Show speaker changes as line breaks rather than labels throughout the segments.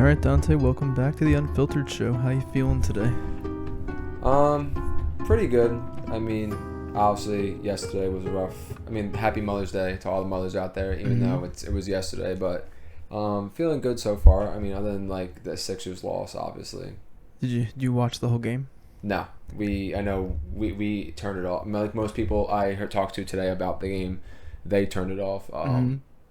right, Dante, welcome back to the Unfiltered Show. How you feeling today?
Pretty good. I mean, obviously yesterday was rough. I mean, happy Mother's Day to all the mothers out there, even though it was yesterday. But feeling good so far. I mean, other than like the Sixers loss, obviously.
Did you watch the whole game?
No, we turned it off. Like most people I heard talk to today about the game, they turned it off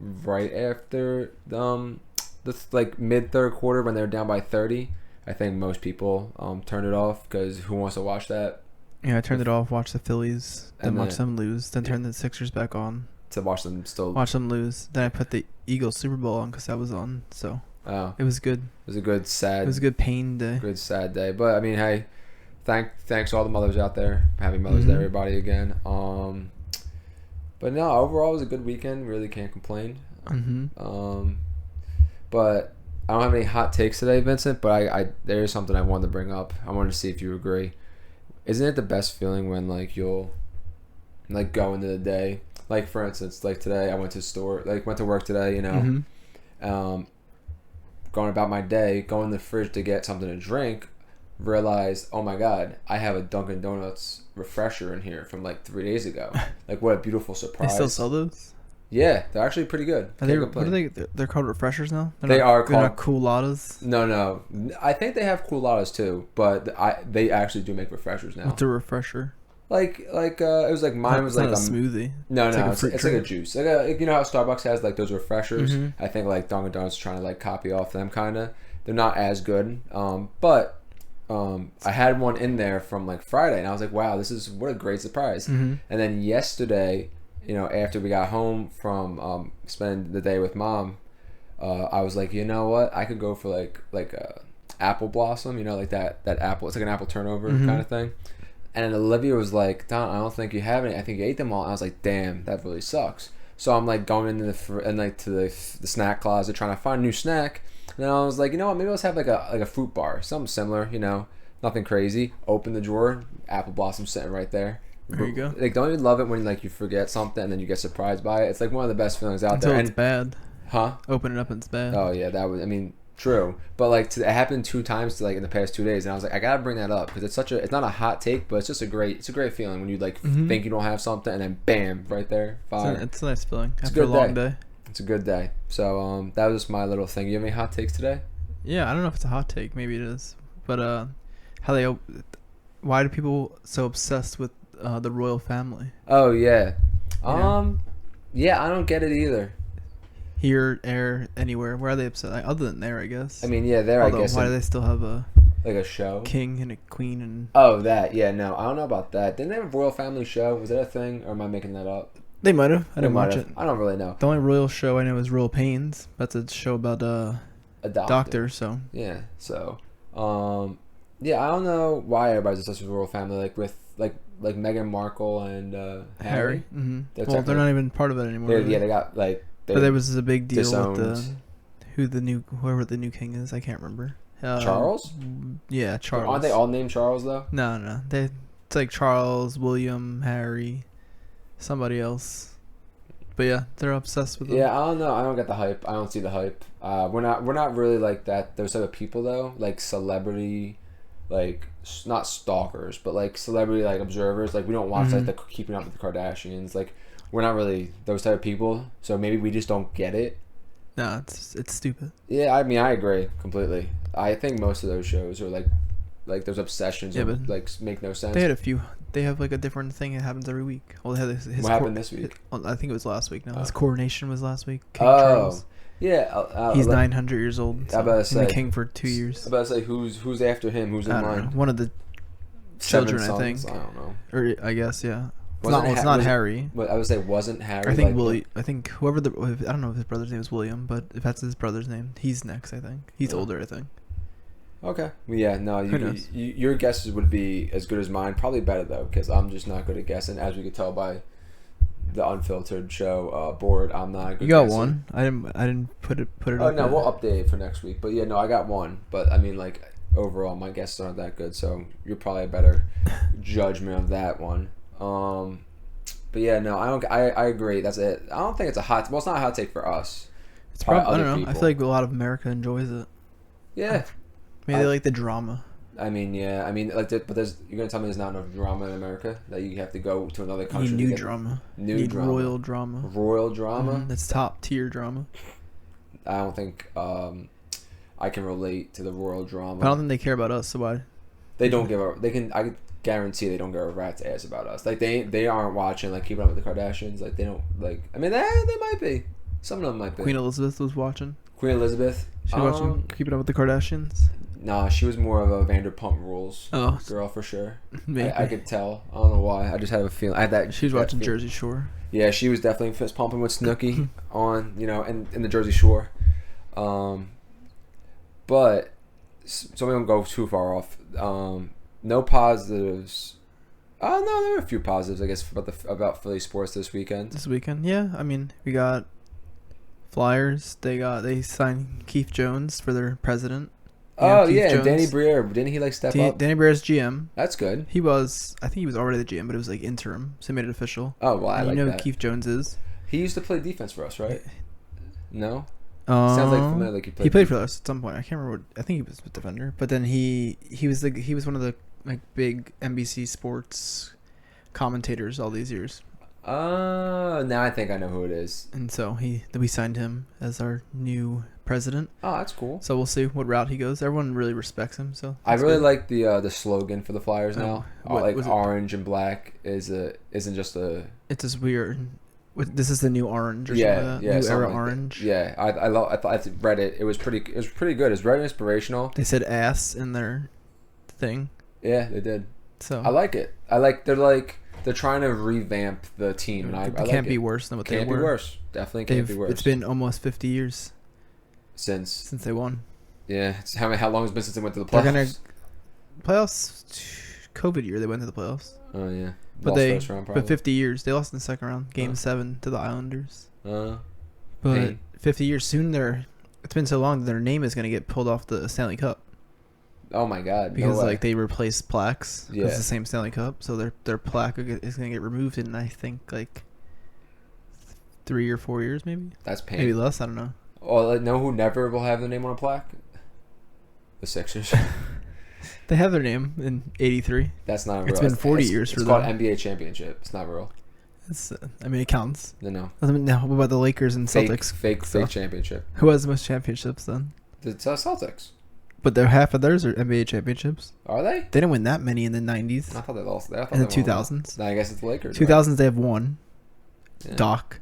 right after the like mid third quarter when they were down by 30. I think most people turned it off because who wants to watch that?
Yeah, I turned it off, watched the Phillies, then
And
watched
then-
them lose, then turned the Sixers back on,
To watch them still.
watched them lose. Then I put the Eagles Super Bowl on because that was on, so
Oh,
it was good.
it was a good sad.
It was a good pain day.
Good sad day. But I mean, hey, thanks to all the mothers out there. Happy Mother's Day, everybody, again. But no, overall it was a good weekend. Really can't complain. But I don't have any hot takes today, Vincent. But I there is something I wanted to bring up. I wanted to see if you agree. Isn't it the best feeling when like you'll like go into the day? Like for instance, like today I went to work today. You know, going about my day, going to the fridge to get something to drink. Realized, oh my god, I have a Dunkin' Donuts refresher in here from like 3 days ago. Like, what a beautiful
They
surprise.
still sell those?
Yeah, they're actually pretty good.
What are they? They're called refreshers now.
They are
They're not
called
Cooladas.
No. I think they have Cooladas too, but they actually do make refreshers now.
What's a refresher?
Like it was like mine was
It's
like
not a smoothie.
No,
It's
no,
like a
it's
fruit
like a
drink.
juice. Like you know how Starbucks has like those refreshers. I think like Dunkin' Donuts is trying to like copy off them kind of. They're not as good, but. I had one in there from like Friday, and I was like, "Wow, what a great surprise!" And then yesterday, you know, after we got home from spending the day with Mom, I was like, you know what? I could go for like a apple blossom, you know, like that apple. It's like an apple turnover kind of thing. And Olivia was like, "Don, I don't think you have any. I think you ate them all." And I was like, "Damn, that really sucks." So I'm like going into the snack closet trying to find a new snack. And then I was like, you know what? Maybe let's have like a fruit bar, something similar, you know, nothing crazy. Open the drawer, apple blossom sitting right there.
There you go.
Like, don't you love it when like you forget something and then you get surprised by it? It's like one of the best feelings out
Until
there.
it's bad.
Huh?
Open it up and it's bad.
Oh yeah, that was. I mean, true. But like, it happened 2 times like in the past 2 days, and I was like, I gotta bring that up because it's not a hot take, but it's just a great feeling when you like think you don't have something and then bam, right there, fire.
It's a nice feeling
It's a
after a
good
long
day.
day.
It's a good day. So that was just my little thing. You have any hot takes today?
Yeah, I don't know if it's a hot take. Maybe it is. But why do people so obsessed with the royal family?
Oh yeah.
Yeah.
Yeah, I don't get it either.
Here, air, anywhere. Where are they upset? Like, other than there, I guess.
I mean, yeah, there
Although,
I guess
why do they still have a
like a show.
king and a queen and?
Oh, that. Yeah, no, I don't know about that. Didn't they have a royal family show? Was that a thing, or am I making that up?
They might have. I didn't
They
watch
might
it.
have. I don't really know.
The only royal show I know is Royal Pains. That's a show about
A
doctors. So
Yeah. So, yeah, I don't know why everybody's obsessed with the royal family, like with like Meghan Markle and Harry.
Mm-hmm.
They're
Well, they're
technically-
not even part of it anymore.
Yeah, they got like.
But there was a big deal with
disowned.
whoever the new king is. I can't remember.
Charles?
Yeah, Charles.
Aren't they all named Charles though?
No. It's like Charles, William, Harry, somebody else. But yeah, they're obsessed with them.
Yeah, I don't know. I don't get the hype. I don't see the hype. We're not really like that. Those type of people though, like celebrity, like not stalkers, but like celebrity like observers. Like we don't watch like the Keeping Up with the Kardashians. Like we're not really those type of people. So maybe we just don't get it.
No, it's stupid.
Yeah, I mean I agree completely. I think most of those shows are like those obsessions
Yeah,
that
but
like make no sense.
They had a few. They have like a different thing that happens every week. Well, they had his
What happened this week?
I think it was last week. No, his coronation was last week. King
Oh,
Charles.
yeah.
He's 900 years old. So
I about to
he's
say.
been king for 2 years.
I'm about to say who's after him? Who's in
I don't
line?
know. One of the
7
children, I
sons?
think.
I don't know.
Or I guess, yeah. It's
Wasn't
not, it's
Ha-
not
was it-
Harry.
But I would say wasn't Harry.
I think
like,
Willie. I think whoever I don't know if his brother's name is William, but if that's his brother's name, he's next. I think he's
Yeah.
older. I think.
Okay. Well, yeah. No.
Who knows?
Your guesses would be as good as mine. Probably better though, because I'm just not good at guessing. As we could tell by the unfiltered show board, I'm not. A good
You got
guesser.
one. I didn't put it.
Oh
up
no,
yet.
we'll update it for next week. But yeah, no, I got one. But I mean, like overall, my guesses aren't that good. So you're probably a better judgment of that one. But yeah, no, I don't. I agree. That's it. I don't think it's a hot. Well, it's not a hot take for us.
It's
Probably
probably. I
other
don't know. I
people.
feel like a lot of America enjoys it.
Yeah.
Maybe they like the drama.
I mean, yeah. I mean, like, but you're gonna tell me there's not enough drama in America that you have to go to another country.
You need
to
new
get
drama.
New
you need
drama.
royal drama.
Royal drama.
That's top tier drama.
I don't think I can relate to the royal drama.
But I don't think they care about us. So why?
They don't give a. They can. I guarantee they don't give a rat's ass about us. Like they aren't watching like Keeping Up with the Kardashians. Like they don't like. I mean, they might be. Some of them might be.
Queen Elizabeth was watching.
Queen Elizabeth.
She was watching Keeping Up with the Kardashians.
Nah, she was more of a Vanderpump Rules girl for sure.
Maybe.
I could tell. I don't know why. I just have a feeling. I had that.
She was watching
feeling.
Jersey Shore.
Yeah, she was definitely fist pumping with Snooki on, in the Jersey Shore. But so we don't go too far off. No positives. Oh no, there were a few positives, I guess, about Philly sports this weekend.
Yeah. I mean, we got Flyers. They signed Keith Jones for their president.
Oh yeah, Jones. Danny Briere, didn't he step up?
Danny Briere's GM.
That's good.
I think he was already the GM, but it was interim, so he made it official.
Oh well, I like that.
Who Keith Jones is.
He used to play defense for us, right? No. Sounds like familiar. Like
he played for us at some point. I can't remember. I think he was a defender, but then he was one of the big NBC sports commentators all these years.
Now I think I know who it is.
And so we signed him as our new president.
Oh, that's cool.
So we'll see what route he goes. Everyone really respects him. So
I really like the slogan for the Flyers now. Orange and black isn't just a.
It's just weird. This is the new orange. Or
yeah,
new era orange.
Yeah, I read it. It was pretty good. It was very inspirational.
They said ass in their thing.
Yeah, they did.
So
I like it. They're trying to revamp the team, and
it can't be worse than what they were.
Can't be worse. Definitely can't be worse.
It's been almost 50 years
since
they won.
Yeah, how long has it been since they went to the playoffs?
Playoffs, COVID year they went to the playoffs.
Oh yeah,
but 50 years they lost in the second round, Game 7 to the Islanders. But 50 years soon, it's been so long that their name is going to get pulled off the Stanley Cup.
Oh my God!
Because they replaced plaques.
Yeah,
it's the same Stanley Cup, so their plaque is going to get removed in I think 3 or 4 years, maybe.
That's pain.
Maybe less. I don't know.
Oh, know who never will have their name on a plaque? The Sixers.
They have their name in '83.
That's not real.
It's been 40 years for them.
It's called NBA championship. It's not real.
It counts.
No.
Now, what about the Lakers and Celtics?
Fake championship.
Who has the most championships then?
The Celtics.
But half of theirs are NBA championships.
Are they?
They didn't win that many in the 90s.
I thought they lost. In
the 2000s.
No, I guess it's the Lakers.
2000s they have one.
Yeah.
Doc.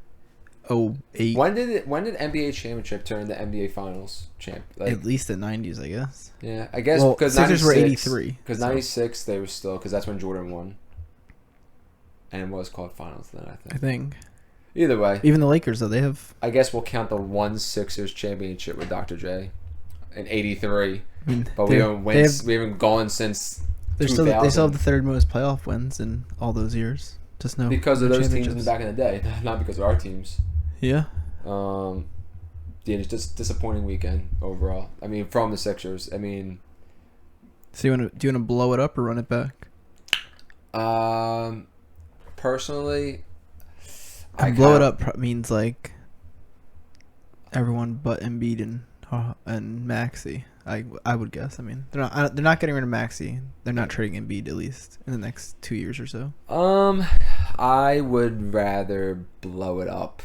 08.
When did NBA championship turn the NBA Finals champ?
At least the 90s, I guess.
Yeah, I guess because
Sixers were 83.
Because 96 they were still because that's when Jordan won. And it was called Finals then, I think. Either way.
Even the Lakers though, they have.
I guess we'll count the one Sixers championship with Dr. J. In '83, but we haven't gone since.
They still have the third most playoff wins in all those years. Just no
because of those teams back in the day, not because of our teams.
Yeah.
Yeah, it's just disappointing weekend overall. I mean, from the Sixers. I mean,
so do you want to blow it up or run it back?
Personally,
blow it up means everyone but Embiid and Maxey. I would guess. I mean, they're not getting rid of Maxey. They're not trading Embiid at least in the next 2 years or so.
I would rather blow it up.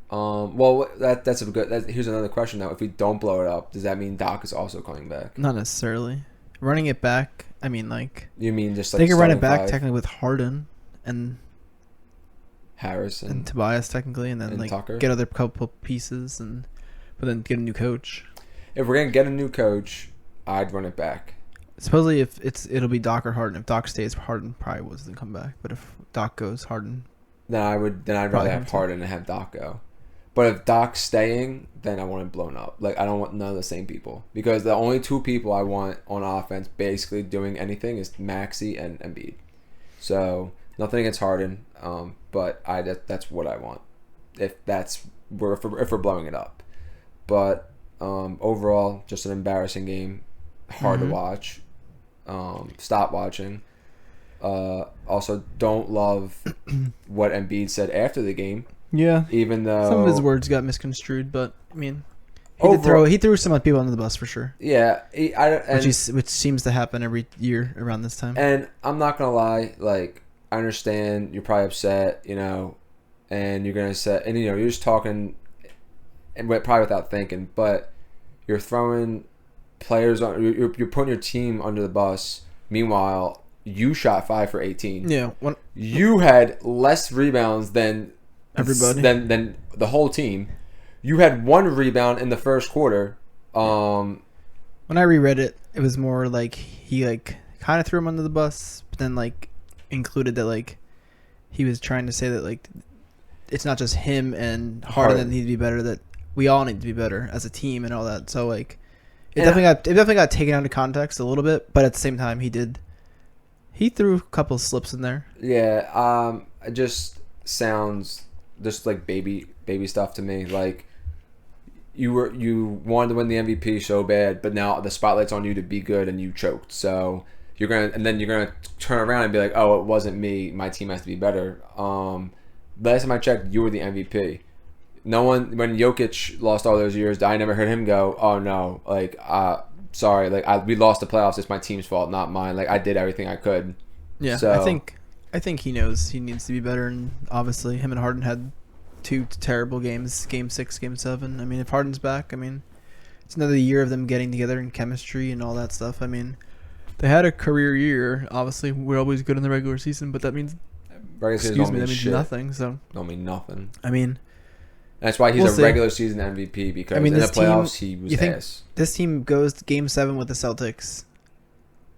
Well, that's a good. Here's another question though. If we don't blow it up, does that mean Doc is also coming back?
Not necessarily. Running it back. I mean,
you mean just
they can run it back technically with Harden and
Harris and
Tobias technically, and then
Tucker.
Get other couple pieces but then get a new coach.
If we're gonna get a new coach, I'd run it back.
Supposedly, it'll be Doc or Harden. If Doc stays, Harden probably doesn't come back. But if Doc goes, Harden.
Then I'd rather have Harden and have Doc go. But if Doc's staying, then I want it blown up. I don't want none of the same people because the only two people I want on offense basically doing anything is Maxey and Embiid. So nothing against Harden, but that's what I want. If we're blowing it up, but overall, just an embarrassing game, hard to watch. Stop watching. Also, don't love what Embiid said after the game.
Yeah.
Even though
some of his words got misconstrued, but I mean, He threw some people under the bus for sure.
Yeah,
which seems to happen every year around this time.
And I'm not gonna lie, like I understand you're probably upset, and you're gonna say, and you're just talking, and probably without thinking, but you're throwing players on, you're putting your team under the bus. Meanwhile, you shot 5 for 18.
Yeah,
you had less rebounds than
everybody,
than the whole team. You had 1 rebound in the first quarter.
When I reread it, it was more like he kind of threw him under the bus, but then included that he was trying to say that it's not just him and Harden that need to be better, that we all need to be better as a team and all that. So it definitely got taken out of context a little bit, but at the same time he threw a couple slips in there.
Yeah, it just sounds just like baby stuff to me. Like you wanted to win the MVP so bad, but now the spotlight's on you to be good and you choked. So you're gonna turn around and be like, oh, it wasn't me. My team has to be better. Last time I checked, you were the MVP. No one, when Jokic lost all those years, I never heard him go, oh no, sorry, we lost the playoffs. It's my team's fault, not mine. I did everything I could.
Yeah, so, I think he knows he needs to be better, and obviously him and Harden had 2 terrible games, Game 6, Game 7. I mean, if Harden's back, it's another year of them getting together in chemistry and all that stuff. They had a career year. Obviously, we're always good in the regular season, but that means that means nothing. So
don't mean nothing.
That's
why he's a regular season MVP, because in the playoffs he was ass.
This team goes to Game 7 with the Celtics,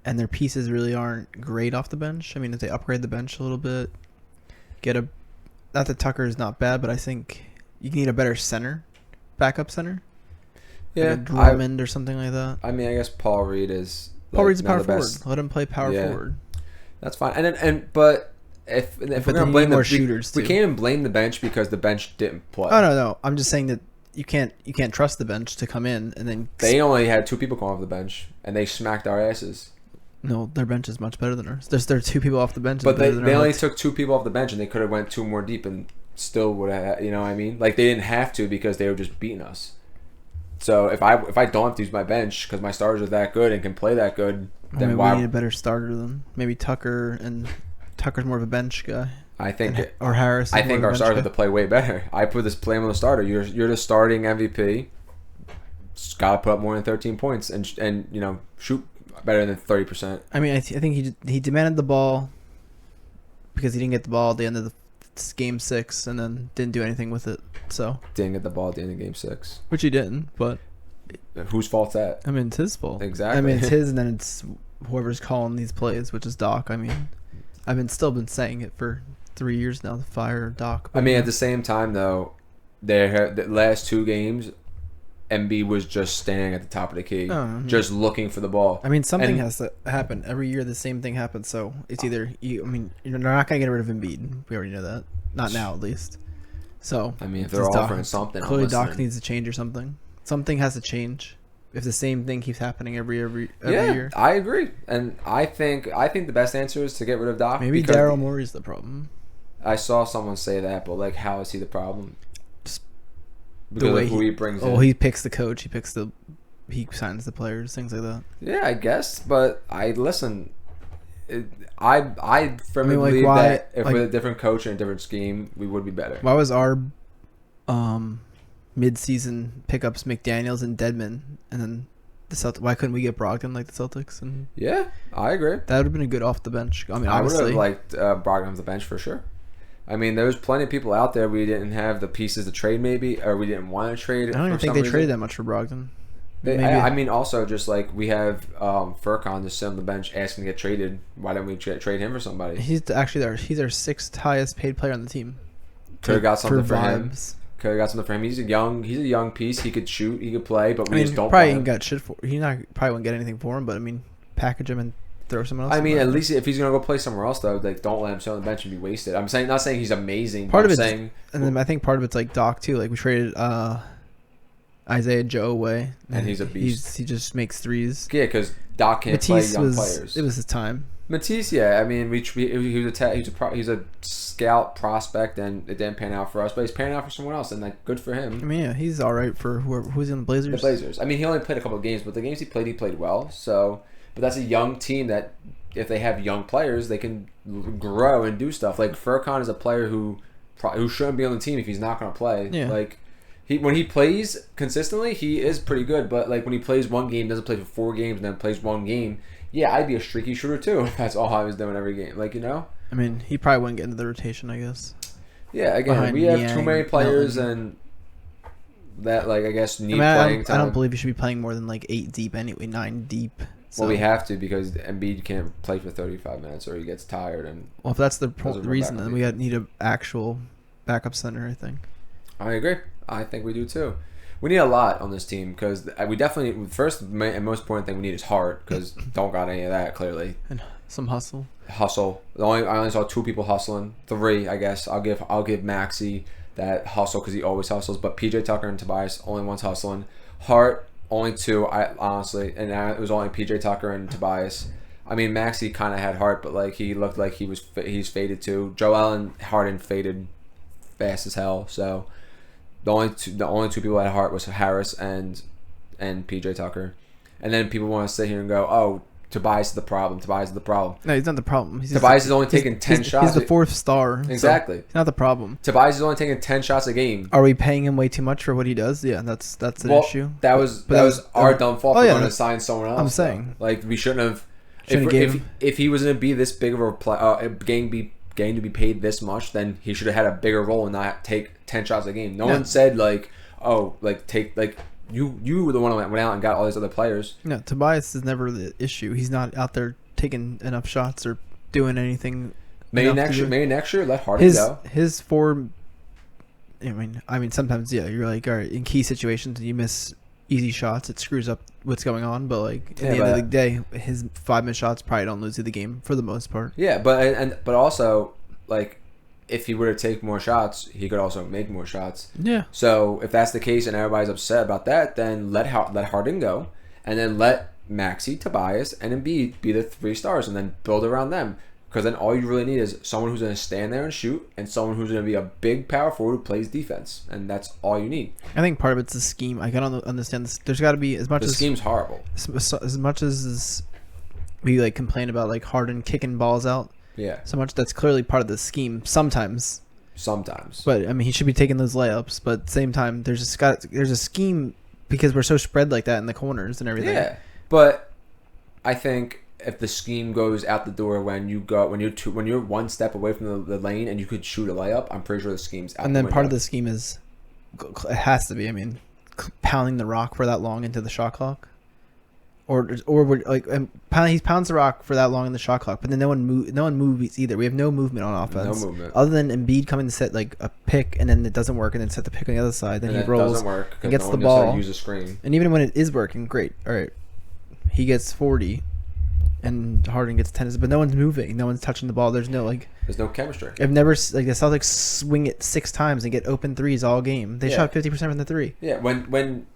and their pieces really aren't great off the bench. If they upgrade the bench a little bit, not that Tucker is not bad, but I think you need a better backup center.
Yeah,
a Drummond or something like that.
I guess Paul Reed is.
Paul Reed's a power forward. Let him play power forward.
That's fine. But if we're gonna blame the shooters, we can't even blame the bench because the bench didn't play.
Oh no, I'm just saying that you can't trust the bench to come in and then.
They only had 2 people come off the bench and they smacked our asses.
No, their bench is much better than ours. There are 2 people off the bench,
but they only took 2 people off the bench and they could have went 2 more deep and still would have. You know what I mean? They didn't have to because they were just beating us. So if I don't have to use my bench because my starters are that good and can play that good, then why?
We need a better starter than maybe Tucker, and Tucker's more of a bench guy.
I think
or Harris.
I think our starters have to play way better. I put this blame on the starter. You're the starting MVP. Just gotta put up more than 13 points and shoot better than 30%.
I think he demanded the ball because he didn't get the ball at the end of the Game 6 and then didn't do anything with it. So
didn't get the ball at the end of Game 6,
which he didn't. But
whose fault's that?
It's his fault.
Exactly.
It's his, and then it's whoever's calling these plays, which is Doc. I've still been saying it for 3 years now. To fire Doc.
But at the same time though, the last 2 games, Embiid was just standing at the top of the key, just looking for the ball.
Something has to happen every year. The same thing happens. So it's either you're not gonna get rid of Embiid. We already know that. Not now, at least. So
if they're offering something,
clearly Doc needs to change or something. Something has to change if the same thing keeps happening every year.
I agree, and I think the best answer is to get rid of Doc.
Maybe Daryl Morey's the problem.
I saw someone say that, but how is he the problem? Because of who he brings in.
He picks the coach. He signs the players, things like that.
Yeah, I guess. But I firmly believe that if with a different coach and a different scheme, we would be better.
Why was our mid-season pickups McDaniels and Dedmon, and then the Celtics? Why couldn't we get Brogdon like the Celtics? And
yeah, I agree.
That would have been a good off the bench.
I would have liked Brogdon off the bench for sure. There was plenty of people out there we didn't have the pieces to trade, maybe, or we didn't want to trade.
I don't even think they traded that much for Brogdon.
Also just we have Furkan just sit on the bench asking to get traded. Why don't we trade him for somebody?
He's our 6th highest paid player on the team.
Could have got something for him. He's a young piece. He could shoot. He could play, but we just don't.
Probably ain't got shit for. Probably won't get anything for him. But package him and throw someone else.
At least if he's gonna go play somewhere else, though, don't let him sit on the bench and be wasted. I'm not saying he's amazing.
And then I think part of it's Doc too. We traded Isaiah Joe away,
and he's a beast.
He just makes threes.
Yeah, because Doc can't play young players.
It was his time.
Matisse, yeah. I mean, he's a scout prospect, and it didn't pan out for us, but he's panning out for someone else, and like good for him.
I mean, yeah, he's all right for who's in the Blazers.
The Blazers. I mean, he only played a couple of games, but the games he played well. So, but that's a young team that, if they have young players, they can grow and do stuff. Like Furkan is a player who shouldn't be on the team if he's not going to play.
Yeah.
Like when he plays consistently, he is pretty good. But like when he plays one game, doesn't play for 4 games, and then plays one game. Yeah, I'd be a streaky shooter too. That's all I was doing every game. Like, you know?
I mean, he probably wouldn't get into the rotation, I guess.
Yeah, again,
Behind
we have
Yang,
too many players
Melton.
and that, like, I guess need
I
time.
don't believe you should be playing more than like 8 deep anyway, 9 deep. So.
Well, we have to because Embiid can't play for 35 minutes or he gets tired. And
well, if that's the
Those are
reason,
backup
then we need an actual backup center, I think.
I agree. I think we do too. We need a lot on this team because we definitely first and most important thing we need is heart because don't got any of that clearly.
And some hustle.
Hustle. I only saw 2 people hustling. 3, I guess. I'll give Maxey that hustle because he always hustles. But PJ Tucker and Tobias only one's hustling. Heart only 2. I honestly, and it was only PJ Tucker and Tobias. I mean, Maxey kind of had heart, but like he looked like he's faded too. Joel and Harden faded fast as hell. So. The only two people that had heart was Harris and PJ Tucker, and then people want to sit here and go, "Oh, Tobias is the problem. Tobias is the problem."
No, he's not the problem.
Tobias is only taking 10 shots.
He's the 4th star.
Exactly.
So he's not the problem.
Tobias is only taking 10 shots a game.
Are we paying him way too much for what he does? Yeah, that's an issue.
That was our downfall for going to sign someone else.
I'm saying,
like we shouldn't have. If he was going to be this big of a getting to be paid this much, then he should have had a bigger role and not take 10 shots a game. No one said like, oh, like take like you were the one that went out and got all these other players.
No, Tobias is never the issue. He's not out there taking enough shots or doing anything.
Maybe next year let Harden go.
His form. I mean, sometimes you're like, all right, in key situations you miss easy shots, it screws up what's going on. But like at the end of the day, his 5-minute shots probably don't lose you the game for the most part.
Yeah, but also like if he were to take more shots, he could also make more shots.
Yeah.
So if that's the case and everybody's upset about that, then let Harden go, and then let Maxey, Tobias, and Embiid be the 3 stars, and then build around them. Because then all you really need is someone who's going to stand there and shoot, and someone who's going to be a big power forward who plays defense, and that's all you need.
I think part of it's the scheme. I don't understand this. There's got to be as much
the
as
scheme's horrible.
As much as we like complain about like Harden kicking balls out.
Yeah.
So much that's clearly part of the scheme. Sometimes.
But
I mean, he should be taking those layups. But at the same time, there's a scheme because we're so spread like that in the corners and everything.
Yeah. But I think if the scheme goes out the door when you're one step away from the lane and you could shoot a layup, I'm pretty sure the scheme's out.
And then part of the scheme is it has to be. I mean, pounding the rock for that long into the shot clock. Or we're like he pounds the rock for that long in the shot clock, but then no one moves either. We have no movement on offense.
No movement.
Other than Embiid coming to set like a pick and then it doesn't work, and then set the pick on the other side. Then he rolls.
Doesn't work
and gets
no
the
one knows how
ball.
to use a screen.
And even when it is working, great. All right, he gets 40, and Harden gets 10. But no one's moving. No one's touching the ball. There's no
chemistry.
I've never the Celtics swing it 6 times and get open threes all game. They shot 50% from the 3.
Yeah, when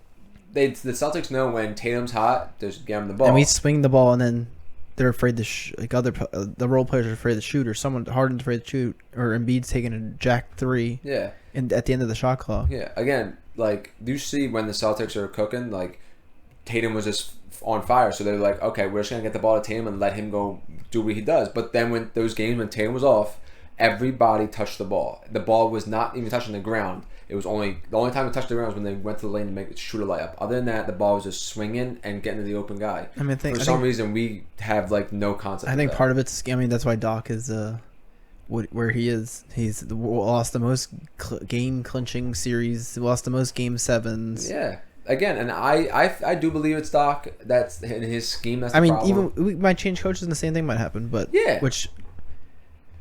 the Celtics know when Tatum's hot, just get him the ball.
And we swing the ball, and then they're afraid to the role players are afraid to shoot, or Harden's afraid to shoot, or Embiid's taking a jack 3.
Yeah.
And at the end of the shot clock.
Yeah. Again, like you see when the Celtics are cooking, like Tatum was just on fire, so they're like, okay, we're just gonna get the ball to Tatum and let him go do what he does. But then when those games when Tatum was off, everybody touched the ball. The ball was not even touching the ground. It was the only time it touched the ground was when they went to the lane to shoot a layup. Other than that, the ball was just swinging and getting to the open guy.
I mean,
for some reason, we have like no concept.
I think part of it's. I mean, that's why Doc is where he is. He's lost the most game clinching series. Lost the most game 7s.
Yeah. Again, and I do believe it's Doc. That's in his scheme. That's the problem.
Even we might change coaches and the same thing might happen. But
yeah,
which.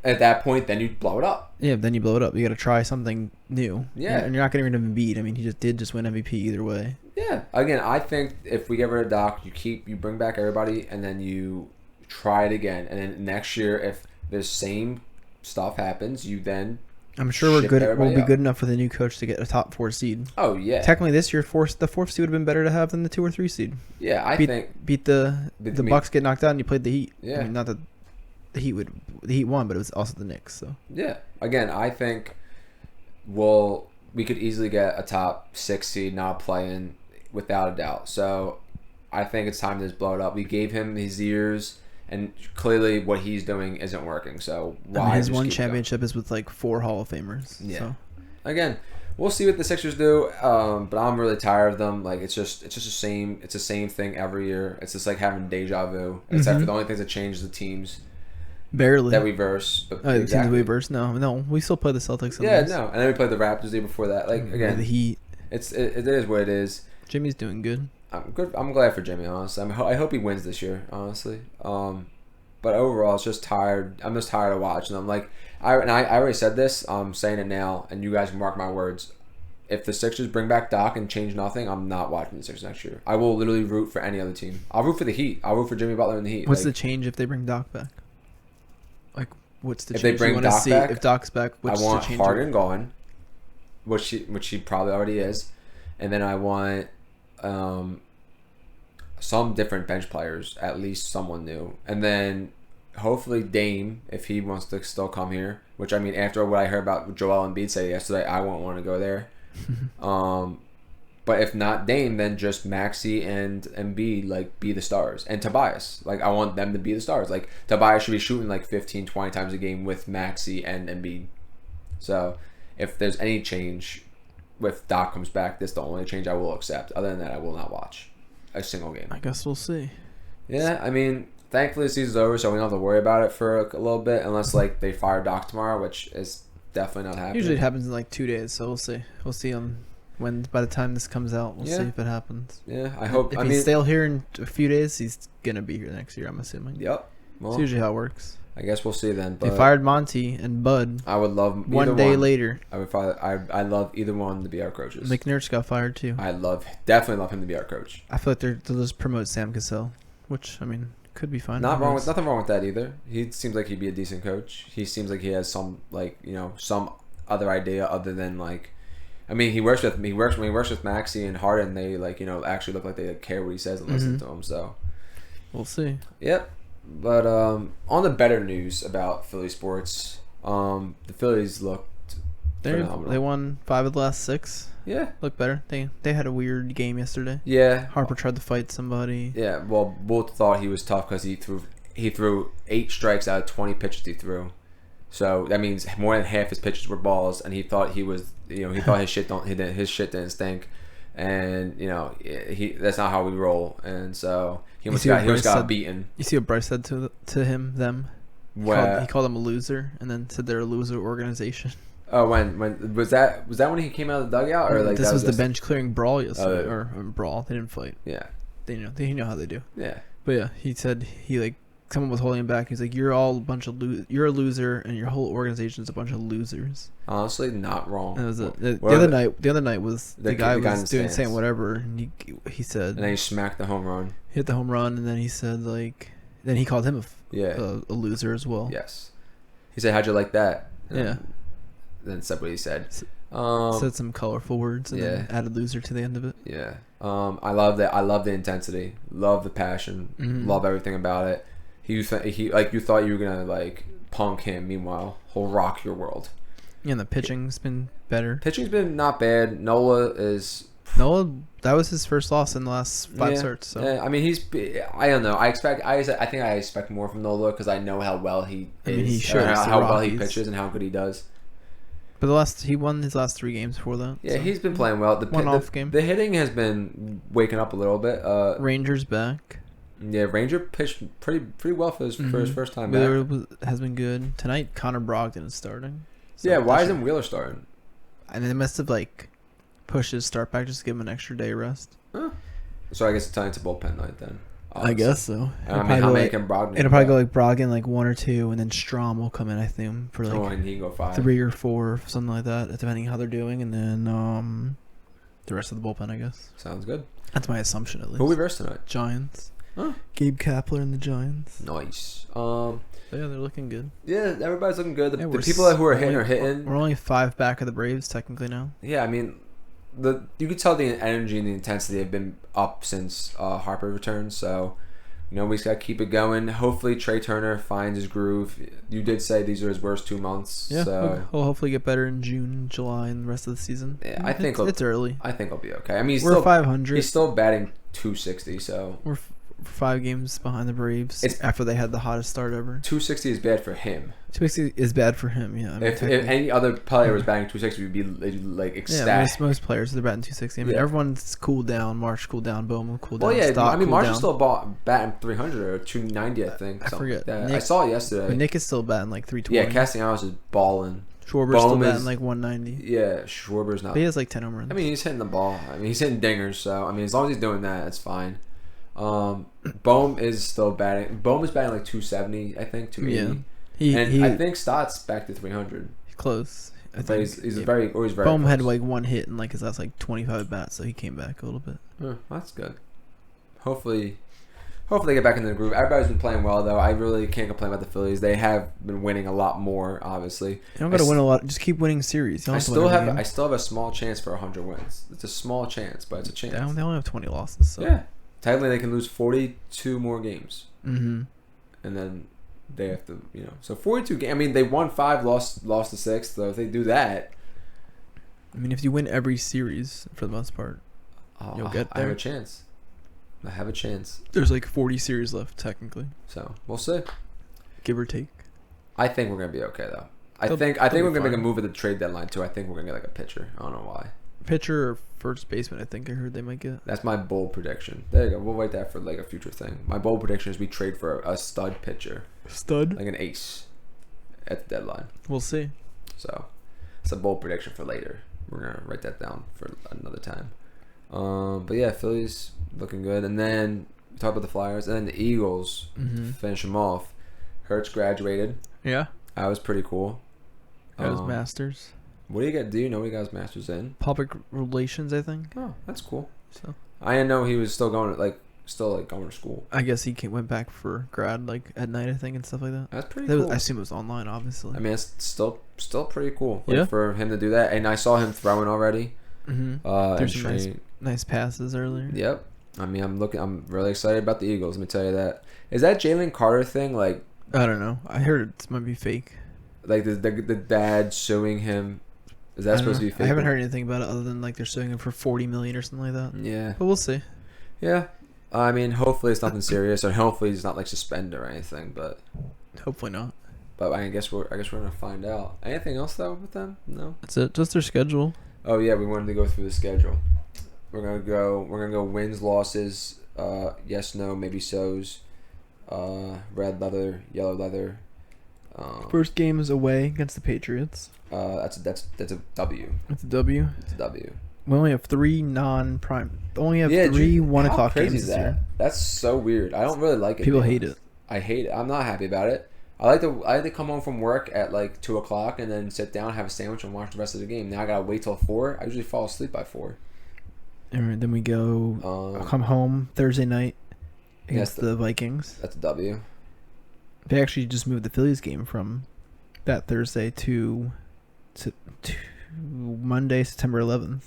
At that point, then you blow it up.
Yeah, then you blow it up. You got to try something new.
Yeah. And
you're not getting rid of Embiid. I mean, he just win MVP either way.
Yeah. Again, I think if we get rid of Doc, you bring back everybody, and then you try it again. And then next year, if the same stuff happens, you then
I'm sure we'll be good enough with a new coach to get a top 4 seed.
Oh, yeah.
Technically, this year, the 4th seed would have been better to have than the 2 or 3 seed.
Yeah, I think...
Beat the Bucks, get knocked out, and you played the Heat.
Yeah.
I mean, not that... the Heat won, but it was also the Knicks. So
yeah, again, I think we could easily get a top 6 seed, not playing without a doubt. So I think it's time to just blow it up. We gave him his years, and clearly what he's doing isn't working. So why?
His one championship is with like 4 Hall of Famers.
Yeah.
So.
Again, we'll see what the Sixers do. But I'm really tired of them. Like it's just the same. It's the same thing every year. It's just like having deja vu. Except for the only things that change the teams.
Barely.
That we verse. But
the teams we verse? No. We still play the Celtics.
Yeah, no. And then we played the Raptors the day before that. Like again,
the Heat.
It is what it is.
Jimmy's doing good.
I'm good. I'm glad for Jimmy. Honestly, I hope he wins this year. Honestly, but overall, it's just tired. I'm just tired of watching them. Like I already said this. I'm saying it now, and you guys can mark my words. If the Sixers bring back Doc and change nothing, I'm not watching the Sixers next year. I will literally root for any other team. I'll root for the Heat. I'll root for Jimmy Butler and the Heat.
What's the change if they bring Doc back? Like, what's the
if
change
they bring Doc back?
If Doc's back, what's
I want
the change?
Harden gone, which he probably already is, and then I want some different bench players, at least someone new, and then hopefully Dame, if he wants to still come here. Which I mean, after what I heard about Joel Embiid say yesterday, I won't want to go there. But if not Dame, then just Maxey and Embiid like be the stars, and Tobias. Like I want them to be the stars. Like Tobias should be shooting like 15, 20 times a game with Maxey and Embiid. So if there's any change, if Doc comes back, this is the only change I will accept. Other than that, I will not watch a single game.
I guess we'll see.
Yeah, I mean, thankfully the season's over, so we don't have to worry about it for a little bit, unless like they fire Doc tomorrow, which is definitely not happening.
Usually it happens in like 2 days, so we'll see. We'll see when by the time this comes out, we'll see if it happens.
Yeah, I hope.
If he's still here in a few days, he's gonna be here next year. I'm assuming.
Yep. Well,
it's usually how it works.
I guess we'll see then. But
they fired Monty and Bud.
I would love
one day later.
I love either one to be our coaches.
McNurch got fired too.
Definitely love him to be our coach.
I feel like they'll just promote Sam Cassell, which I mean could be fine.
Nothing wrong with that either. He seems like he'd be a decent coach. He seems like he has some some other idea other than like. I mean, when he works with Maxey and Harden, they actually look like they care what he says and listen to him. So
we'll see.
Yep. But on the better news about Philly sports, the Phillies looked phenomenal.
They won 5 of the last 6.
Yeah,
look better. They had a weird game yesterday.
Yeah,
Harper tried to fight somebody.
Yeah, well, both thought he was tough because he threw 8 strikes out of 20 pitches he threw. So that means more than half his pitches were balls, and he thought he thought his shit didn't stink, and that's not how we roll, and so he almost got beaten.
You see what Bryce said to them? He called them a loser, and then said they're a loser organization.
Oh, when was that when he came out of the dugout, or like
this was the bench clearing brawl yesterday, or brawl? They didn't fight.
Yeah,
they know how they do.
Yeah,
but yeah, he said someone was holding him back. He's like, "You're all a bunch of you're a loser, and your whole organization's a bunch of losers."
Honestly, not wrong.
And it was the other night was the guy was saying whatever, and he said,
and then he smacked the home run.
Hit the home run, and then he said then he called him a loser as well.
Yes, he said, "How'd you like that?"
And
then said what he said.
Said some colorful words, and then added loser to the end of it.
Yeah. I love that. I love the intensity. Love the passion. Love everything about it. You thought you were gonna punk him. Meanwhile, he'll rock your world.
Yeah, and the pitching's been better.
Pitching's been not bad. Nola,
that was his first loss in the last 5 starts. So.
Yeah, I mean, I don't know. I think I expect more from Nola because I know how well he is. I mean, he shows how well he pitches and how good he does.
But he won his last 3 games before that.
Yeah, so. He's been playing well. The
game.
The hitting has been waking up a little bit.
Ranger's back.
Yeah, Ranger pitched pretty well for his first time back.
Wheeler has been good. Tonight, Connor Brogdon is starting.
So yeah, why isn't Wheeler starting?
And they must have pushed his start back just to give him an extra day of rest.
Huh. So I guess tonight's a bullpen night then.
Obviously. I guess so.
I mean, how many can Brogdon?
It'll probably go Brogdon 1 or 2, and then Strom will come in. I think for
and he can go 5,
3 or 4, something like that, depending how they're doing, and then the rest of the bullpen, I guess.
Sounds good.
That's my assumption at least.
Who we verse tonight?
Giants.
Huh?
Gabe Kapler and the Giants.
Nice.
Yeah, they're looking good.
Yeah, everybody's looking good. The people who are hitting are hitting.
We're only 5 back of the Braves technically now.
Yeah, I mean, you could tell the energy and the intensity have been up since Harper returned. So we just got to keep it going. Hopefully, Trey Turner finds his groove. You did say these are his worst 2 months.
Yeah,
so
he'll hopefully get better in June, July, and the rest of the season.
Yeah, I think
it's early.
I think he'll be okay. I mean,
we're still 500.
He's still batting 260, so
we're 5 games behind the Braves after they had the hottest start ever.
260 is bad for him.
260 is bad for him. Yeah.
If any other player was batting 260, we'd be like ecstatic.
Yeah, most players are batting 260. I mean, everyone's cooled down. Marsh cooled down. Bowman cooled down.
Well, yeah.
Stock
I mean,
cooled
Marsh is
down.
still batting 300 or 290, I think.
I forget.
I saw it yesterday.
But Nick is still batting like 320.
Yeah, Castellanos is balling.
Schwarber's still batting like 190.
Yeah, Schwarber's not.
But he has like 10 home runs.
I mean, he's hitting the ball. I mean, he's hitting dingers. So I mean, as long as he's doing that, it's fine. Bohm is still batting. Bohm is batting like 270, I think, 280. Yeah. I think Stott's back to 300.
He's close. I
think he's very
Bohm
close.
had like one hit in like his last like 25 bats, so he came back a little bit.
That's good. Hopefully they get back into the groove. Everybody's been playing well though. I really can't complain about the Phillies. They have been winning a lot more, obviously.
You don't got to win a lot. Just keep winning series. I still have
a small chance for 100 wins. It's a small chance, but it's a chance.
They only have 20 losses. So.
Yeah. Technically, they can lose 42 more games.
Mm-hmm.
And then they have to, so 42 games. I mean, they won 5, lost the 6th. So if they do that,
I mean, if you win every series for the most part, you'll get there.
I have a chance.
There's like 40 series left, technically.
So we'll see.
Give or take.
I think we're gonna be okay though. I think we're gonna make a move at the trade deadline too. I think we're gonna get like a pitcher. I don't know why.
Pitcher or first baseman, I think I heard they might get.
That's my bold prediction. There you go. We'll write that for like a future thing. My bold prediction is we trade for a stud pitcher.
Stud?
Like an ace at the deadline.
We'll see.
So it's a bold prediction for later. We're gonna write that down for another time. But yeah, Phillies looking good. And then we talked about the Flyers. And then the Eagles finish them off. Hurts graduated.
Yeah.
That was pretty cool.
That was Masters.
What do you get? Do you know what he got his Masters in?
Public relations, I think.
Oh, that's cool.
So
I didn't know he was still going to school.
I guess he went back for grad at night, I think, and stuff like that.
That's pretty cool.
I assume it was online, obviously.
I mean, it's still pretty cool.
Yeah.
For him to do that, and I saw him throwing already.
There's some nice passes earlier.
Yep. I mean, I'm really excited about the Eagles. Let me tell you that. Is that Jalen Carter thing like?
I don't know. I heard it might be fake.
Like the dad suing him. Is that supposed to be fake?
I haven't heard anything about it other than like they're suing him for $40 million or something like that.
Yeah.
But we'll see.
Yeah. I mean, hopefully it's nothing serious, or hopefully he's not like suspended or anything. But
hopefully not.
But I guess we're gonna find out. Anything else though with them? No.
That's it. Just their schedule.
Oh yeah, we wanted to go through the schedule. We're gonna go wins, losses, yes, no, maybe so's, red leather, yellow leather.
First game is away against the Patriots.
That's a W.
It's a W.
It's a W.
We only have 3 non-prime. Only have 3 1 o'clock games this year.
That's so weird. I don't really like it.
People hate it.
I hate it. I'm not happy about it. I like to come home from work at like 2 o'clock and then sit down, have a sandwich, and watch the rest of the game. Now I gotta wait till 4. I usually fall asleep by 4.
And then we go. I'll come home Thursday night against the Vikings.
That's a W.
They actually just moved the Phillies game from that Thursday to Monday, September 11th.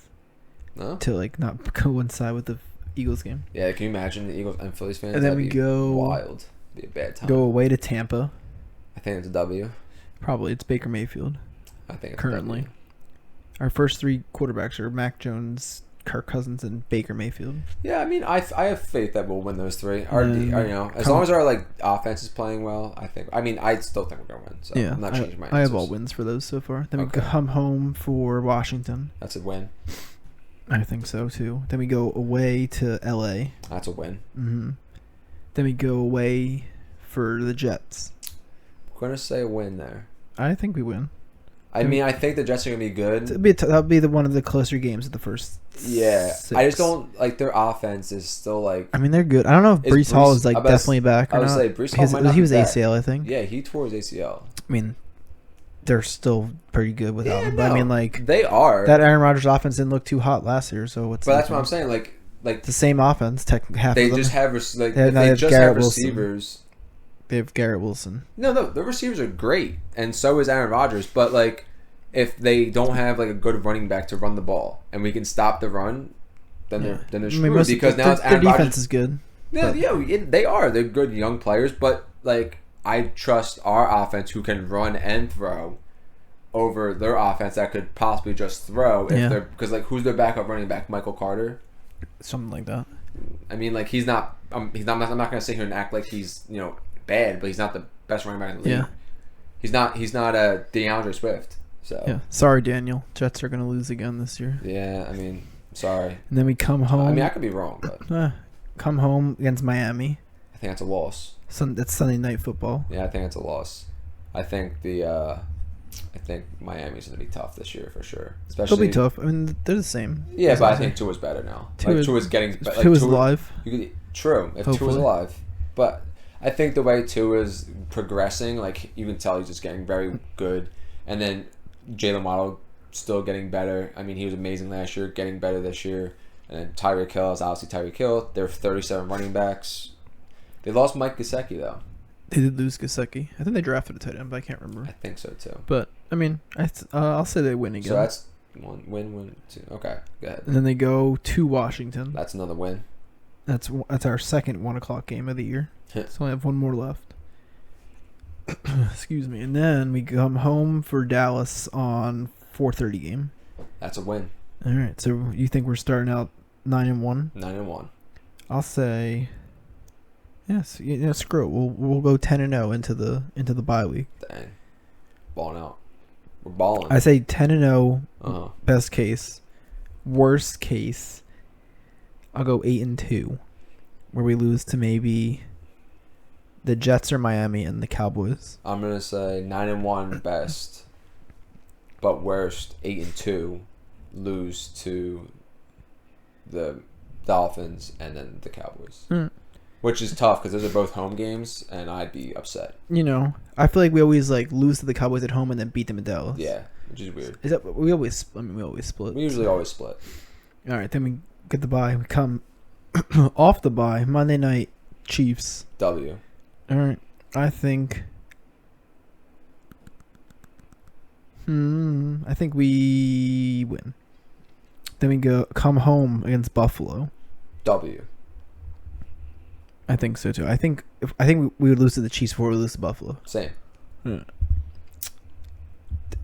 No?
To like not coincide with the Eagles game.
Yeah, can you imagine the Eagles and Phillies fans?
And then we go
wild. It'd be a bad time.
Go away to Tampa.
I think it's a W.
Probably it's Baker Mayfield.
I think it's
currently.
a W.
Our first 3 quarterbacks are Mac Jones, Kirk Cousins, and Baker Mayfield.
Yeah, I mean, I have faith that we'll win those 3. As long as our like offense is playing well, I think. I mean, I still think we're gonna win. So I'm not changing my answers.
I have all wins for those so far. Then we come home for Washington.
That's a win.
I think so too. Then we go away to LA.
That's a win.
Then we go away for the Jets.
I'm gonna say a win there.
I think we win.
I think the Jets are gonna be good.
That'll be one of the closer games of the first.
Yeah,
6.
I just don't like their offense is still like.
I mean, they're good. I don't know if Breece Hall is like definitely back.
I would say Breece Hall might not
he was
be back.
ACL, I think.
Yeah, he tore his ACL.
I mean, they're still pretty good without him. But I mean, like
they are.
That Aaron Rodgers offense didn't look too hot last year, so what's?
But that's what I'm saying. Like
the same offense. Half
they
of them.
just have
Garrett
receivers.
They have Garrett Wilson.
No, the receivers are great, and so is Aaron Rodgers. But like, if they don't have like a good running back to run the ball, and we can stop the run, then they're screwed because now it's Aaron
their defense
Rodgers.
is good.
Yeah, they are. They're good young players, but like I trust our offense who can run and throw over their offense that could possibly just throw if they're because like who's their backup running back? Michael Carter,
something like that.
I mean, like he's not. I'm not going to sit here and act like he's bad, but he's not the best running back in the league.
Yeah.
He's not a DeAndre Swift. So
yeah, sorry Daniel. Jets are going to lose again this year.
Yeah, I mean, sorry.
And then we come home.
I mean, I could be wrong, but
come home against Miami.
I think that's a loss.
That's Sunday Night Football.
Yeah, I think it's a loss. I think Miami's going to be tough this year for sure. Especially
They'll be tough. I mean, they're the same.
Yeah, but I think Tua's better now. Tua's getting better.
Tua's alive.
True, if Tua's alive. But I think the way Tua's progressing, like you can tell he's just getting very good. And then Jalen Waddle still getting better. I mean, he was amazing last year, getting better this year. And then Tyreek Hill is obviously Tyreek Hill. There were 37 running backs. They lost Mike Gesicki, though.
They did lose Gesicki. I think they drafted a tight end, but I can't remember.
I think so, too.
But, I mean, I'll say they win again. So
that's one win, two. Okay, go ahead.
And then they go to Washington.
That's another win.
That's our second 1 o'clock game of the year. So we have one more left. Excuse me. And then we come home for Dallas on 4:30 game.
That's a win.
All right. So you think we're starting out 9-1?
9-1.
I'll say yes. Screw it. We'll go 10-0 into the bye week.
Dang. Balling out. We're balling.
I say 10-0. Best case. Worst case, I'll go 8-2, where we lose to maybe the Jets or Miami and the Cowboys.
I'm gonna say 9-1 best, but worst 8-2, lose to the Dolphins and then the Cowboys, which is tough because those are both home games, and I'd be upset.
I feel like we always lose to the Cowboys at home and then beat them in Dallas.
Yeah, which is weird.
Is that we always split?
We usually always split.
All right, then we get the bye. We come off the bye Monday night Chiefs.
W.
All right, I think we win. Then we come home against Buffalo.
W.
I think so too. I think we would lose to the Chiefs before we lose to Buffalo.
Same.
And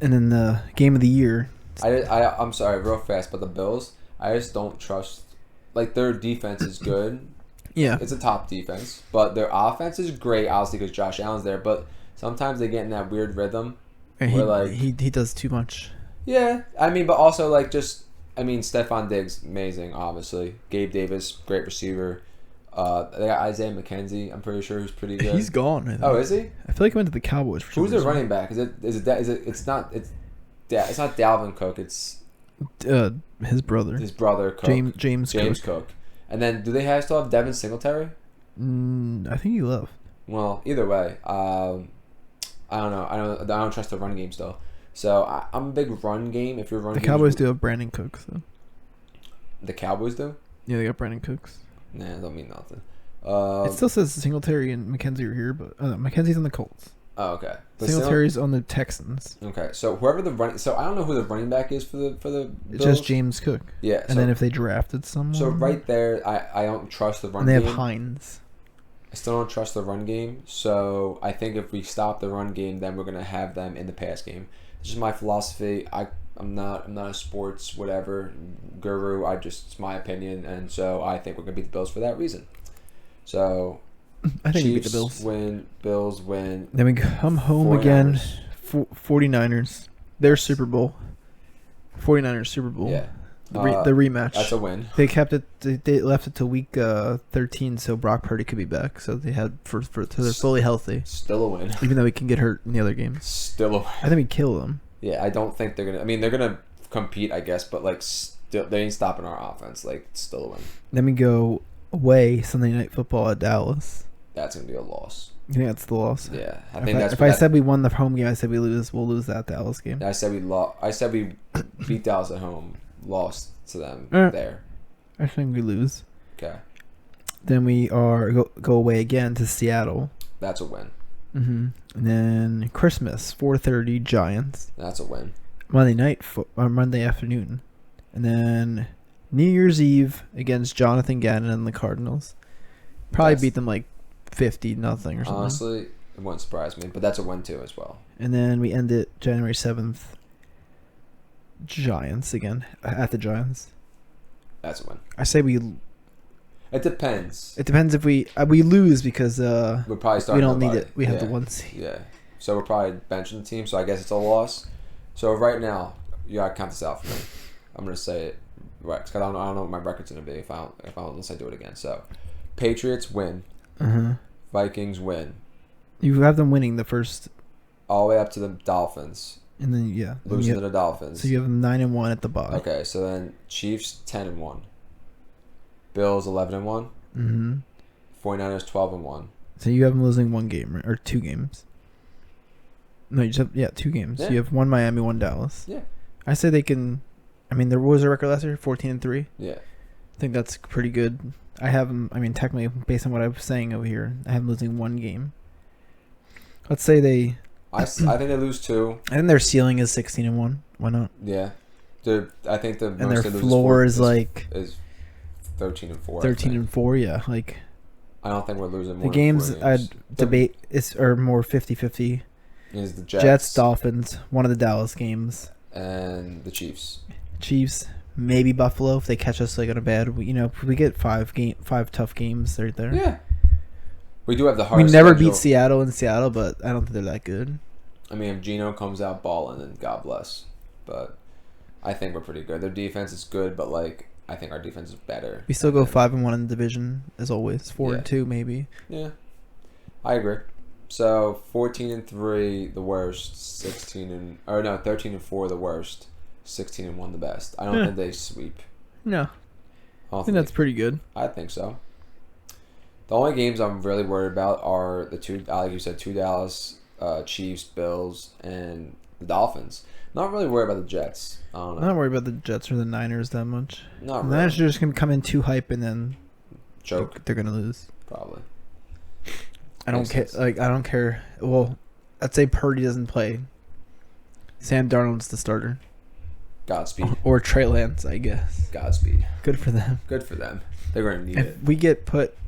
then the game of the year.
I'm sorry, real fast, but the Bills, I just don't trust. Like their defense is good.
Yeah,
it's a top defense, but their offense is great, obviously, because Josh Allen's there. But sometimes they get in that weird rhythm where
he does too much.
Yeah, I mean, but also Stephon Diggs, amazing, obviously. Gabe Davis, great receiver. They got Isaiah McKenzie. I'm pretty sure who's pretty good.
He's gone. I think.
Oh, is he?
I feel like he went to the Cowboys.
Who's their running back? It's not Dalvin Cook. It's
his brother.
His brother Cook.
James
Cook. And then do they still have Devin Singletary?
I think he left.
Well, either way, I don't know. I don't trust the run game still. So I'm a big run game. If you're running,
the Cowboys do have Brandon Cooks though.
The Cowboys do?
Yeah, they got Brandon Cooks.
Nah, that don't mean nothing.
It still says Singletary and McKenzie are here, but McKenzie's on the Colts.
Oh, okay. But
Singletary's on the Texans.
Okay, so whoever so I don't know who the running back is for the Bills.
It's just James Cook.
Yeah,
and then if they drafted someone.
So right there, I don't trust the run
game.
game.
They have Hines.
I still don't trust the run game. So I think if we stop the run game, then we're gonna have them in the pass game. It's just my philosophy. I'm not a sports whatever guru. It's my opinion, and so I think we're gonna beat the Bills for that reason. So
I think
Chiefs
we beat the Bills.
Win, Bills win.
Then we come home 49ers. Again. 49ers. Their Super Bowl. 49ers Super Bowl.
Yeah.
The rematch.
That's a win.
They kept it. They left it to week 13, so Brock Purdy could be back. So they had so they're fully healthy.
Still a win.
Even though he can get hurt in the other games.
Still a win.
I think we kill them.
Yeah, I don't think they're gonna. I mean, they're gonna compete, I guess, but still, they ain't stopping our offense. It's still a win.
Then we go away Sunday Night Football at Dallas.
That's gonna be a loss.
You think that's the loss?
Yeah, I think
if I said we won the home game, I said we lose. We'll lose that Dallas game.
I said we lost. I said we beat Dallas at home, lost to them there.
I think we lose.
Okay.
Then we go away again to Seattle.
That's a win.
And then Christmas 4:30 Giants.
That's a win.
Monday afternoon, and then New Year's Eve against Jonathan Gannon and the Cardinals. Probably beat them like 50-0 or something.
Honestly, it wouldn't surprise me, but that's a win too as well.
And then we end it January 7th. Giants again at the Giants.
That's a win.
I say we.
It depends.
It depends if we lose because
we're probably starting.
We don't need it. We have the 1 seed.
Yeah. So we're probably benching the team. So I guess it's a loss. So right now, you gotta count this out for me. I'm gonna say it right because I don't know what my record's gonna be if I don't unless I do it again. So, Patriots win. Vikings win.
You have them winning the first.
All the way up to the Dolphins.
And then
losing to the Dolphins.
So you have them 9-1 at the bottom.
Okay, so then Chiefs 10-1. Bills 11-1. 49ers 12-1.
So you have them losing 1 game or 2 games. No, you just have 2 games.
Yeah.
You have 1 Miami, 1 Dallas.
Yeah.
I say they can. I mean, there was a record last year, 14-3.
Yeah.
I think that's pretty good. I have them. I mean, technically, based on what I was saying over here, I have them losing 1 game. Let's say they.
I think they lose 2.
I think their ceiling is 16-1. Why not?
Yeah. I think the most
and their
they lose
floor is
13-4.
13-4. Yeah, like.
I don't think we're losing more.
The games I'd debate are more 50-50.
Is the
Jets, Dolphins, one of the Dallas games,
and the Chiefs.
Chiefs, maybe Buffalo if they catch us like on a bad. If we get 5 tough games right there.
Yeah. We do have the
We
hardest.
never
schedule.
beat Seattle in Seattle, but I don't think they're that good.
I mean, if Geno comes out balling, then God bless. But I think we're pretty good. Their defense is good, but I think our defense is better.
We still go 5-1 in the division as always. 4-2 maybe.
Yeah, I agree. So 14-3 the worst, 13-4 the worst, 16-1 the best. I don't think they sweep.
No, I think that's pretty good.
I think so. The only games I'm really worried about are the 2, like you said, 2 Dallas, Chiefs, Bills, and the Dolphins. Not really worried about the Jets. I don't know.
I'm not worried about the Jets or the Niners that much.
Not
the
really.
Niners are just gonna come in too hype and then
choke.
They're gonna lose.
Probably.
I don't care. I don't care. Well, I'd say Purdy doesn't play. Sam Darnold's the starter.
Godspeed.
Or Trey Lance, I guess.
Godspeed.
Good for them.
Good for them. They're going to need it.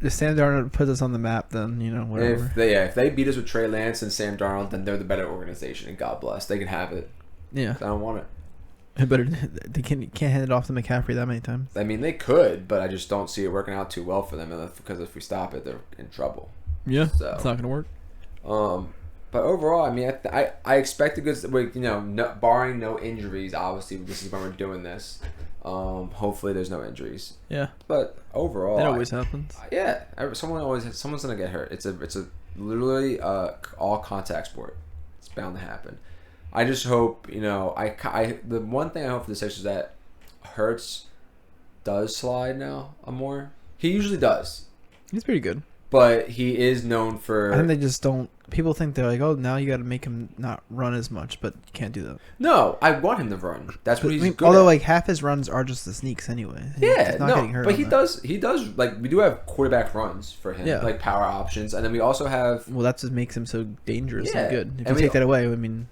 If Sam Darnold puts us on the map, then whatever.
If they beat us with Trey Lance and Sam Darnold, then they're the better organization, and God bless. They can have it.
Yeah.
I don't want it.
But they can't hand it off to McCaffrey that many times.
I mean, they could, but I just don't see it working out too well for them because if we stop it, they're in trouble.
Yeah,
so,
it's not going to work.
But overall, I mean, I expect a good, barring no injuries. Obviously, this is when we're doing this. Hopefully, there's no injuries.
Yeah.
But overall,
that always happens.
Yeah, someone's gonna get hurt. It's a literally all contact sport. It's bound to happen. I just hope the one thing I hope for the Sixers is that Hurts does slide now more. He usually does.
He's pretty good.
But he is known for...
I think they just don't... People think they're like, oh, now you got to make him not run as much, but you can't do that.
No, I want him to run. That's what he's good
although,
at.
half his runs are just the sneaks anyway.
Yeah, but he does, we do have quarterback runs for him, power options, and then we also have...
Well, that's what makes him so dangerous and good. If
and
you take that away, I mean,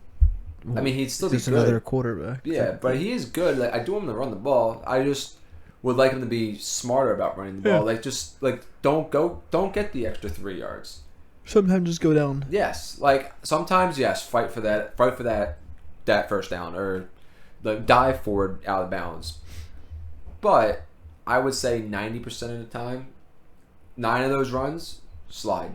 he'd still be
just
good.
Another quarterback.
Yeah, but he is good. I do want him to run the ball. I just... would like him to be smarter about running the ball.
Yeah.
Don't get the extra 3 yards.
Sometimes just go down.
Yes, sometimes fight for that first down or dive forward out of bounds. But I would say 90% of the time, 9 of those runs slide.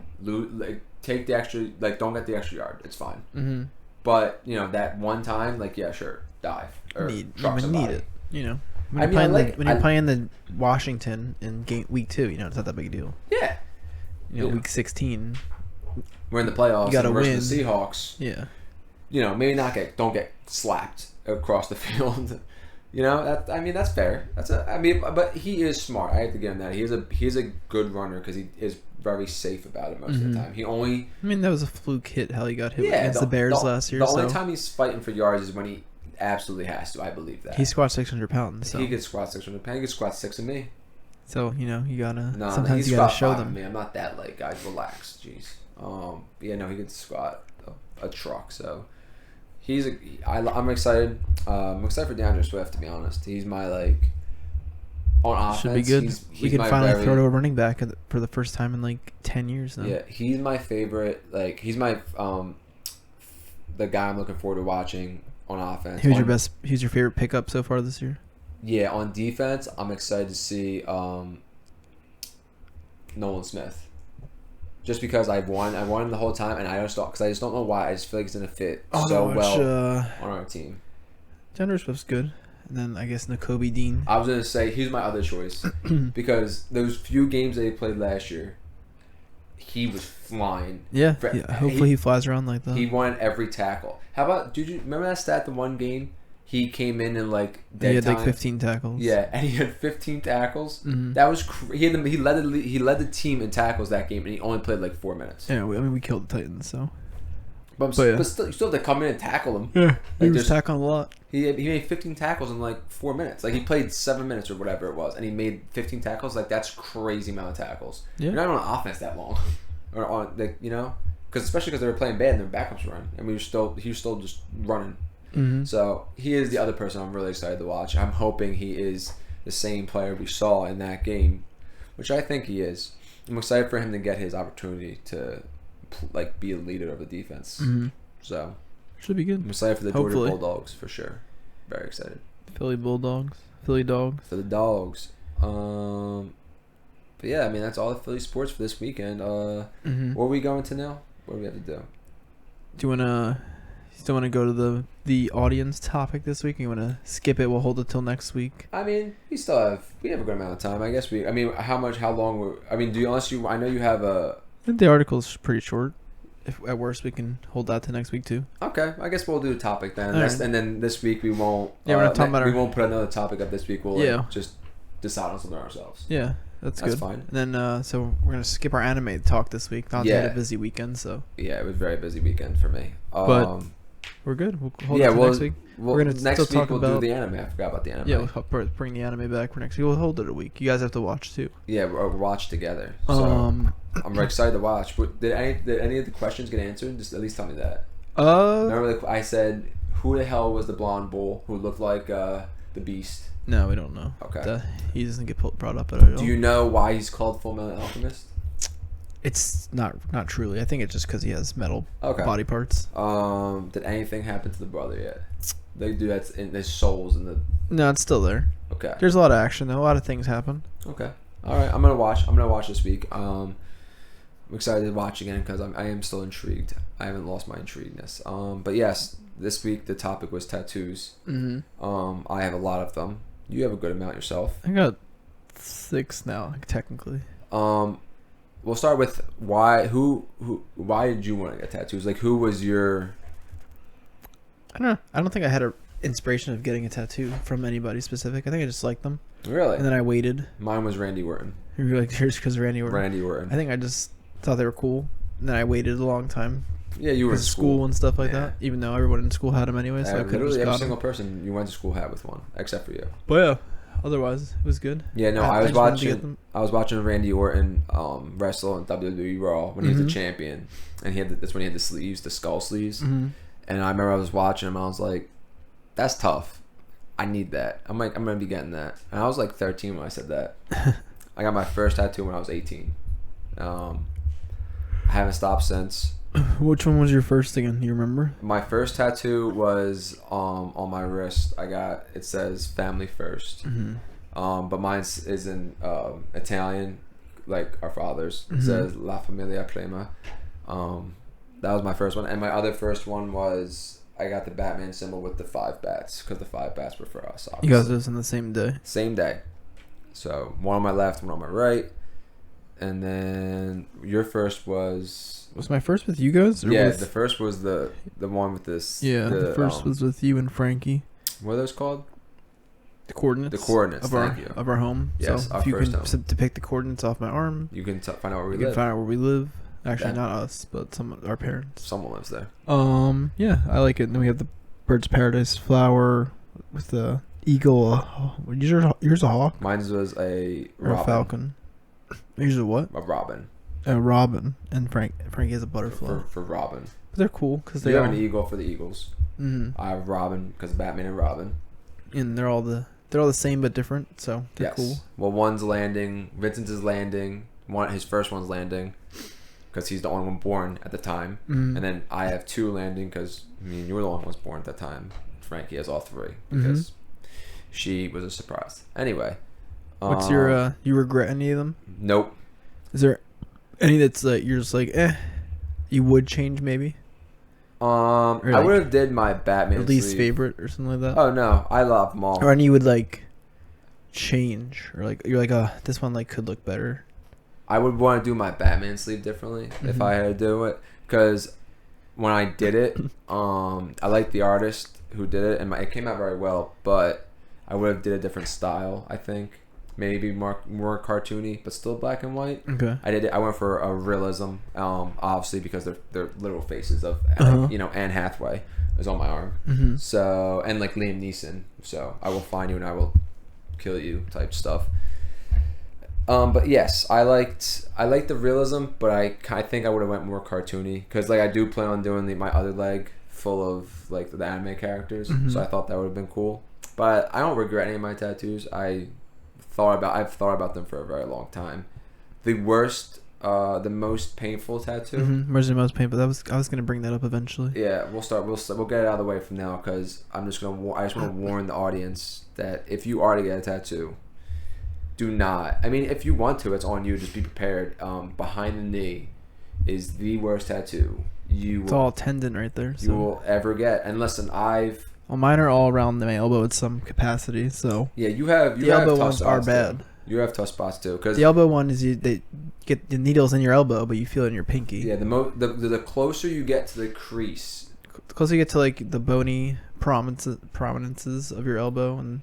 Take the extra. Don't get the extra yard. It's fine.
Mm-hmm.
But that one time, sure, dive or truck somebody.
Need it. When you're playing the Washington in week 2, it's not that big a deal.
Yeah.
Week 16.
We're in the playoffs.
You gotta win.
Versus the Seahawks.
Yeah.
Maybe don't get slapped across the field. That's fair. But he is smart. I have to give him that. He is a good runner because he is very safe about it most of the time.
That was a fluke hit. How he got hit against the Bears last year.
The only time he's fighting for yards is when he absolutely has to. I believe that.
He squats 600 pounds. So.
He could squat 600 pounds. He could squat 6 of me.
So you gotta.
No,
sometimes you gotta show them.
I'm not that light, guys. Relax, jeez. He could squat a truck. So I'm excited. I'm excited for DeAndre Swift. To be honest, he's my on offense.
Should be good.
He's
He can finally throw to a running back for the first time in like 10 years now.
Yeah, he's my favorite. Like he's my the guy I'm looking forward to watching on offense.
Who's your favorite pickup so far this year?
Yeah, on defense, I'm excited to see Nolan Smith. Just because I won him the whole time, and I just don't know why. I just feel like he's gonna fit well on our team.
DeAndre Swift's good, and then I guess Nakobe Dean.
I was gonna say he's my other choice because those few games that he played last year, he was flying.
Yeah. Hopefully he flies around like that.
He won every tackle. How about? Did you remember that stat? The one game he came in and like dead
he had
time?
like 15 tackles.
Yeah, and he had 15 tackles.
Mm-hmm.
That was he led the team in tackles that game, and he only played like 4 minutes.
Yeah, we killed the Titans, so.
But still, you still have to come in and tackle him.
Yeah, he
like,
was tackling a lot.
He made 15 tackles in like 4 minutes. Like he played 7 minutes or whatever it was, and he made 15 tackles. Like that's crazy amount of tackles.
Yeah.
You're not on offense that long, or on like because especially because they were playing bad and their backups run, and he was still just running.
Mm-hmm.
So he is the other person I'm really excited to watch. I'm hoping he is the same player we saw in that game, which I think he is. I'm excited for him to get his opportunity to like be a leader of the defense.
Mm-hmm.
So
should be good.
I'm excited for the
Hopefully.
Georgia Bulldogs for sure. Very excited.
Philly Bulldogs. Philly Dogs.
For the Dogs. But yeah, I mean that's all the Philly sports for this weekend.
Mm-hmm.
Where are we going to now? What do we have to do?
Do you still want to go to the audience topic this week? You want to skip it? We'll hold it till next week.
I mean, we have a good amount of time. I guess how long? I know you have a.
I think the article's pretty short. If at worst we can hold that to next week too.
Okay, I guess we'll do a topic then.
Right.
And then this week we won't.
Yeah, we're not talking about
we won't put another topic up this week. We'll just decide on something ourselves.
Yeah, that's good.
Fine.
And then so we're gonna skip our anime talk this week. Dante had a busy weekend, so.
Yeah, it was a very busy weekend for me.
But we're good. We'll hold it to next week.
We're gonna next week we'll do the anime. I forgot about the anime.
Yeah, we'll bring the anime back for next week. We'll hold it a week. You guys have to watch too.
Yeah, we'll watch together. So I'm very excited to watch. But did any of the questions get answered? Just at least tell me that. Remember, I said, who the hell was the blonde bull who looked like the Beast?
No, we don't know.
Okay.
He doesn't get brought up at all.
Do you know why he's called Full Metal Alchemist?
It's not truly. I think it's just because he has metal body parts.
Did anything happen to the brother yet? They do that in their souls in the.
No, it's still there.
Okay.
There's a lot of action though. A lot of things happen.
Okay. All right. I'm gonna watch this week. I'm excited to watch again because I am still intrigued. I haven't lost my intrigueness. But yes, this week the topic was tattoos.
Mm-hmm.
I have a lot of them. You have a good amount yourself.
I got 6 now, technically.
We'll start with why. Why did you want to get tattoos? Like, who was your?
I don't know. I don't think I had an inspiration of getting a tattoo from anybody specific. I think I just liked them.
Really?
And then I waited.
Mine was Randy Orton.
You were like, here's because Randy Orton.
Randy Orton.
I think I just thought they were cool. And then I waited a long time.
Yeah, you were in
school and stuff like that. Even though everyone in school had them anyway, so I could have just got
every single person you went to school had with one, except for you.
But yeah, otherwise it was good.
Yeah, no, I was watching Randy Orton wrestle in WWE Raw when he was the champion, and that's when he had the sleeves, the skull sleeves.
Mm-hmm.
And I remember I was watching him, and I was like, "That's tough. I need that. I'm gonna be getting that." And I was like 13 when I said that. I got my first tattoo when I was 18. I haven't stopped since.
Which one was your first again? You remember?
My first tattoo was on my wrist. It says "Family First."
Mm-hmm.
But mine is in Italian, like our father's. It says "La Familia Prima." That was my first one, and my other first one was I got the Batman symbol with the 5 bats because the 5 bats were for us. Obviously.
You got those on the same day.
Same day. So one on my left, one on my right, and then your first was.
Was my first with you guys? Or
the first was the one with this.
Yeah, the first was with you and Frankie.
What are those called?
The coordinates.
The coordinates.
Of our home.
Yes,
so if you can depict the coordinates off my arm,
you can find out where we live.
You can find out where we live. Actually, not us, but our parents.
Someone lives there.
Yeah, I like it. And then we have the Birds of Paradise flower with the eagle. Yours a hawk?
Mine was a robin.
Or a falcon. Yours a what?
A robin.
A robin. And Frank has a butterfly.
For robin.
But they're cool because
they have an eagle for the Eagles.
Mm-hmm.
I have Robin because Batman and Robin.
And they're all the they're all the same but different, so they're
Yes.
cool.
Well, one's landing. Vincent's is landing. His first one's landing because he's the only one born at the time.
Mm-hmm.
And then I have 2 landing because you were the only one who was born at that time. Frankie has all 3 because she was a surprise. Anyway.
What's your you regret any of them?
Nope.
Is there any that's like you're just like you would change maybe?
I
like,
would have did my Batman
At least
sleeve.
favorite or something like that.
Oh no, I love them all.
Or any you would like change or like you're like, oh, this one like could look better.
I would want to do my Batman sleeve differently if I had to do it, because when I did it, I liked the artist who did it, and it came out very well. But I would have did a different style. I think maybe more cartoony, but still black and white.
Okay.
I went for a realism, obviously because they're literal faces of Anne Hathaway is on my arm.
Mm-hmm.
So, and like Liam Neeson. So I will find you and I will kill you type stuff. But yes, I liked the realism, but I think I would have went more cartoony because like I do plan on doing my other leg full of like the anime characters, so I thought that would have been cool. But I don't regret any of my tattoos. I've thought about them for a very long time. The most painful tattoo.
Mm-hmm. Where's the most painful? I was gonna bring that up eventually.
Yeah, we'll get it out of the way from now because I just want to warn the audience that if you are to get a tattoo, do not. I mean, if you want to, it's on you. Just be prepared. Behind the knee is the worst tattoo
It's all tendon right there. So.
you will ever get. And listen,
Well, mine are all around my elbow in some capacity. So
you have
the elbow
tough
ones are
spots,
bad.
too. You have tough spots too, because
the elbow one is they get the needles in your elbow, but you feel it in your pinky.
yeah, the closer you get to the crease,
The closer you get to like the bony prominences of your elbow and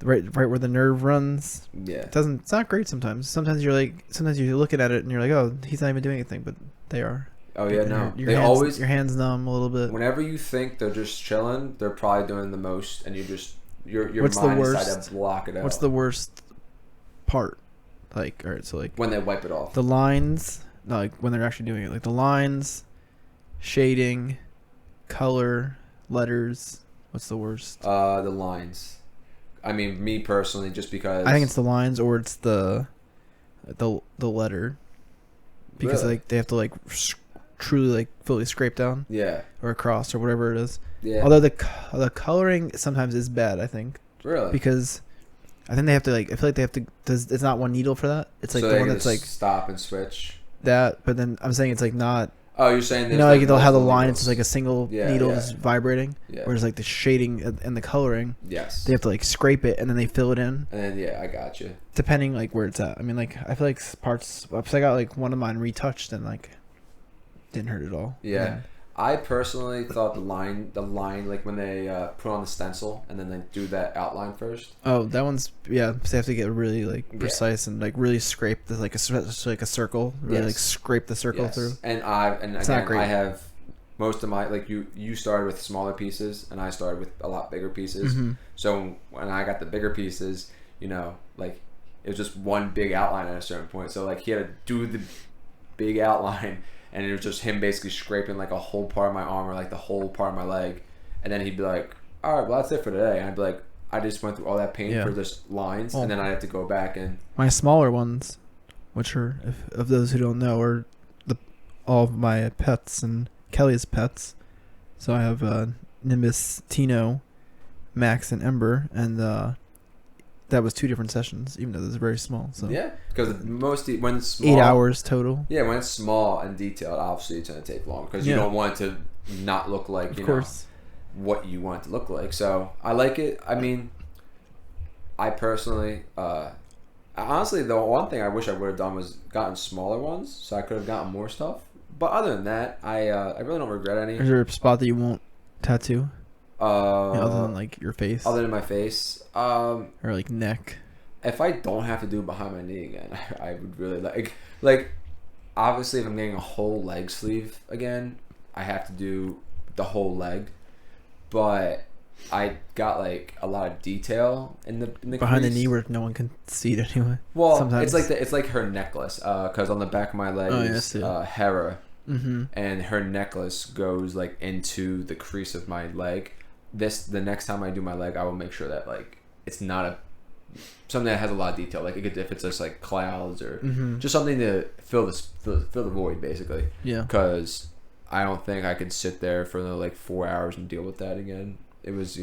right where the nerve runs.
yeah,
It's not great sometimes. Sometimes you're looking at it and you're like, oh, he's not even doing anything, but they are.
oh yeah, no,
Your hands numb a little bit.
Whenever you think they're just chilling, they're probably doing the most, and your
What's the
mind decided
worst?
to block it out.
What's the worst part? Like, all right, so like
when they wipe it off?
the lines, no, like when they're actually doing it, like the lines, shading, color, letters. What's the worst?
The lines. I mean, me personally, just because
I think it's the lines or it's the letter, because
Really?
like they have to like truly like fully scrape down
yeah,
or across or whatever it is.
yeah.
Although the coloring sometimes is bad, I think,
Really,
because I think they have to like I feel like they have to. It's not one needle for that. It's like
so
the
they
one
can
that's
just
like
stop and switch.
that. But then I'm saying it's like not.
Oh, you're saying
You know, like they'll have the
multiple
line.
needles.
It's like a single
Yeah,
needle
yeah.
just vibrating.
Yeah.
Whereas like the shading and the coloring,
Yes.
they have to like scrape it and then they fill it in.
And then yeah, I got you.
Depending like where it's at. I mean, like I feel like parts. Cause I got like one of mine retouched and like didn't hurt at all.
Yeah.
And
I personally thought the line, like when they put on the stencil and then they do that outline first.
oh, that one's so they have to get really like
Yeah.
precise and like really scrape the like a circle. Really
Yes.
like scrape the circle
Yes.
through.
And
It's not
again,
great.
I have most of my like you started with smaller pieces and I started with a lot bigger pieces.
Mm-hmm.
So when I got the bigger pieces, like it was just one big outline at a certain point. So like he had to do the big outline. And it was just him basically scraping like a whole part of my arm or like the whole part of my leg. And then he'd be like, all right, well, that's it for today. And I'd be like, I just went through all that pain for just lines.
Oh.
And then I'd have to go back and...
My smaller ones, which are, of those who don't know, are all of my pets and Kelly's pets. So I have Nimbus, Tino, Max, and Ember. And that was 2 different sessions, even though it was very small. So
Yeah, because when it's small...
8 hours total.
Yeah, when it's small and detailed, obviously it's going to take long. Because you don't want it to not look like,
Of course.
what you want it to look like. So I like it. I mean, I personally... honestly, the one thing I wish I would have done was gotten smaller ones. So I could have gotten more stuff. But other than that, I really don't regret any.
Is there a spot that you won't tattoo? Other than like your face?
Other than my face.
Or like neck?
If I don't have to do it behind my knee again, I would really like obviously if I'm getting a whole leg sleeve again, I have to do the whole leg. But I got like a lot of detail in the
Behind
crease.
the knee where no one can see it anyway.
Well,
sometimes.
it's like her necklace. Because on the back of my leg is Hera, and her necklace goes like into the crease of my leg. The next time I do my leg, I will make sure that like it's not something that has a lot of detail. Like if it's just like clouds or just something to fill the void basically.
Yeah.
Because I don't think I could sit there for like 4 hours and deal with that again. It was,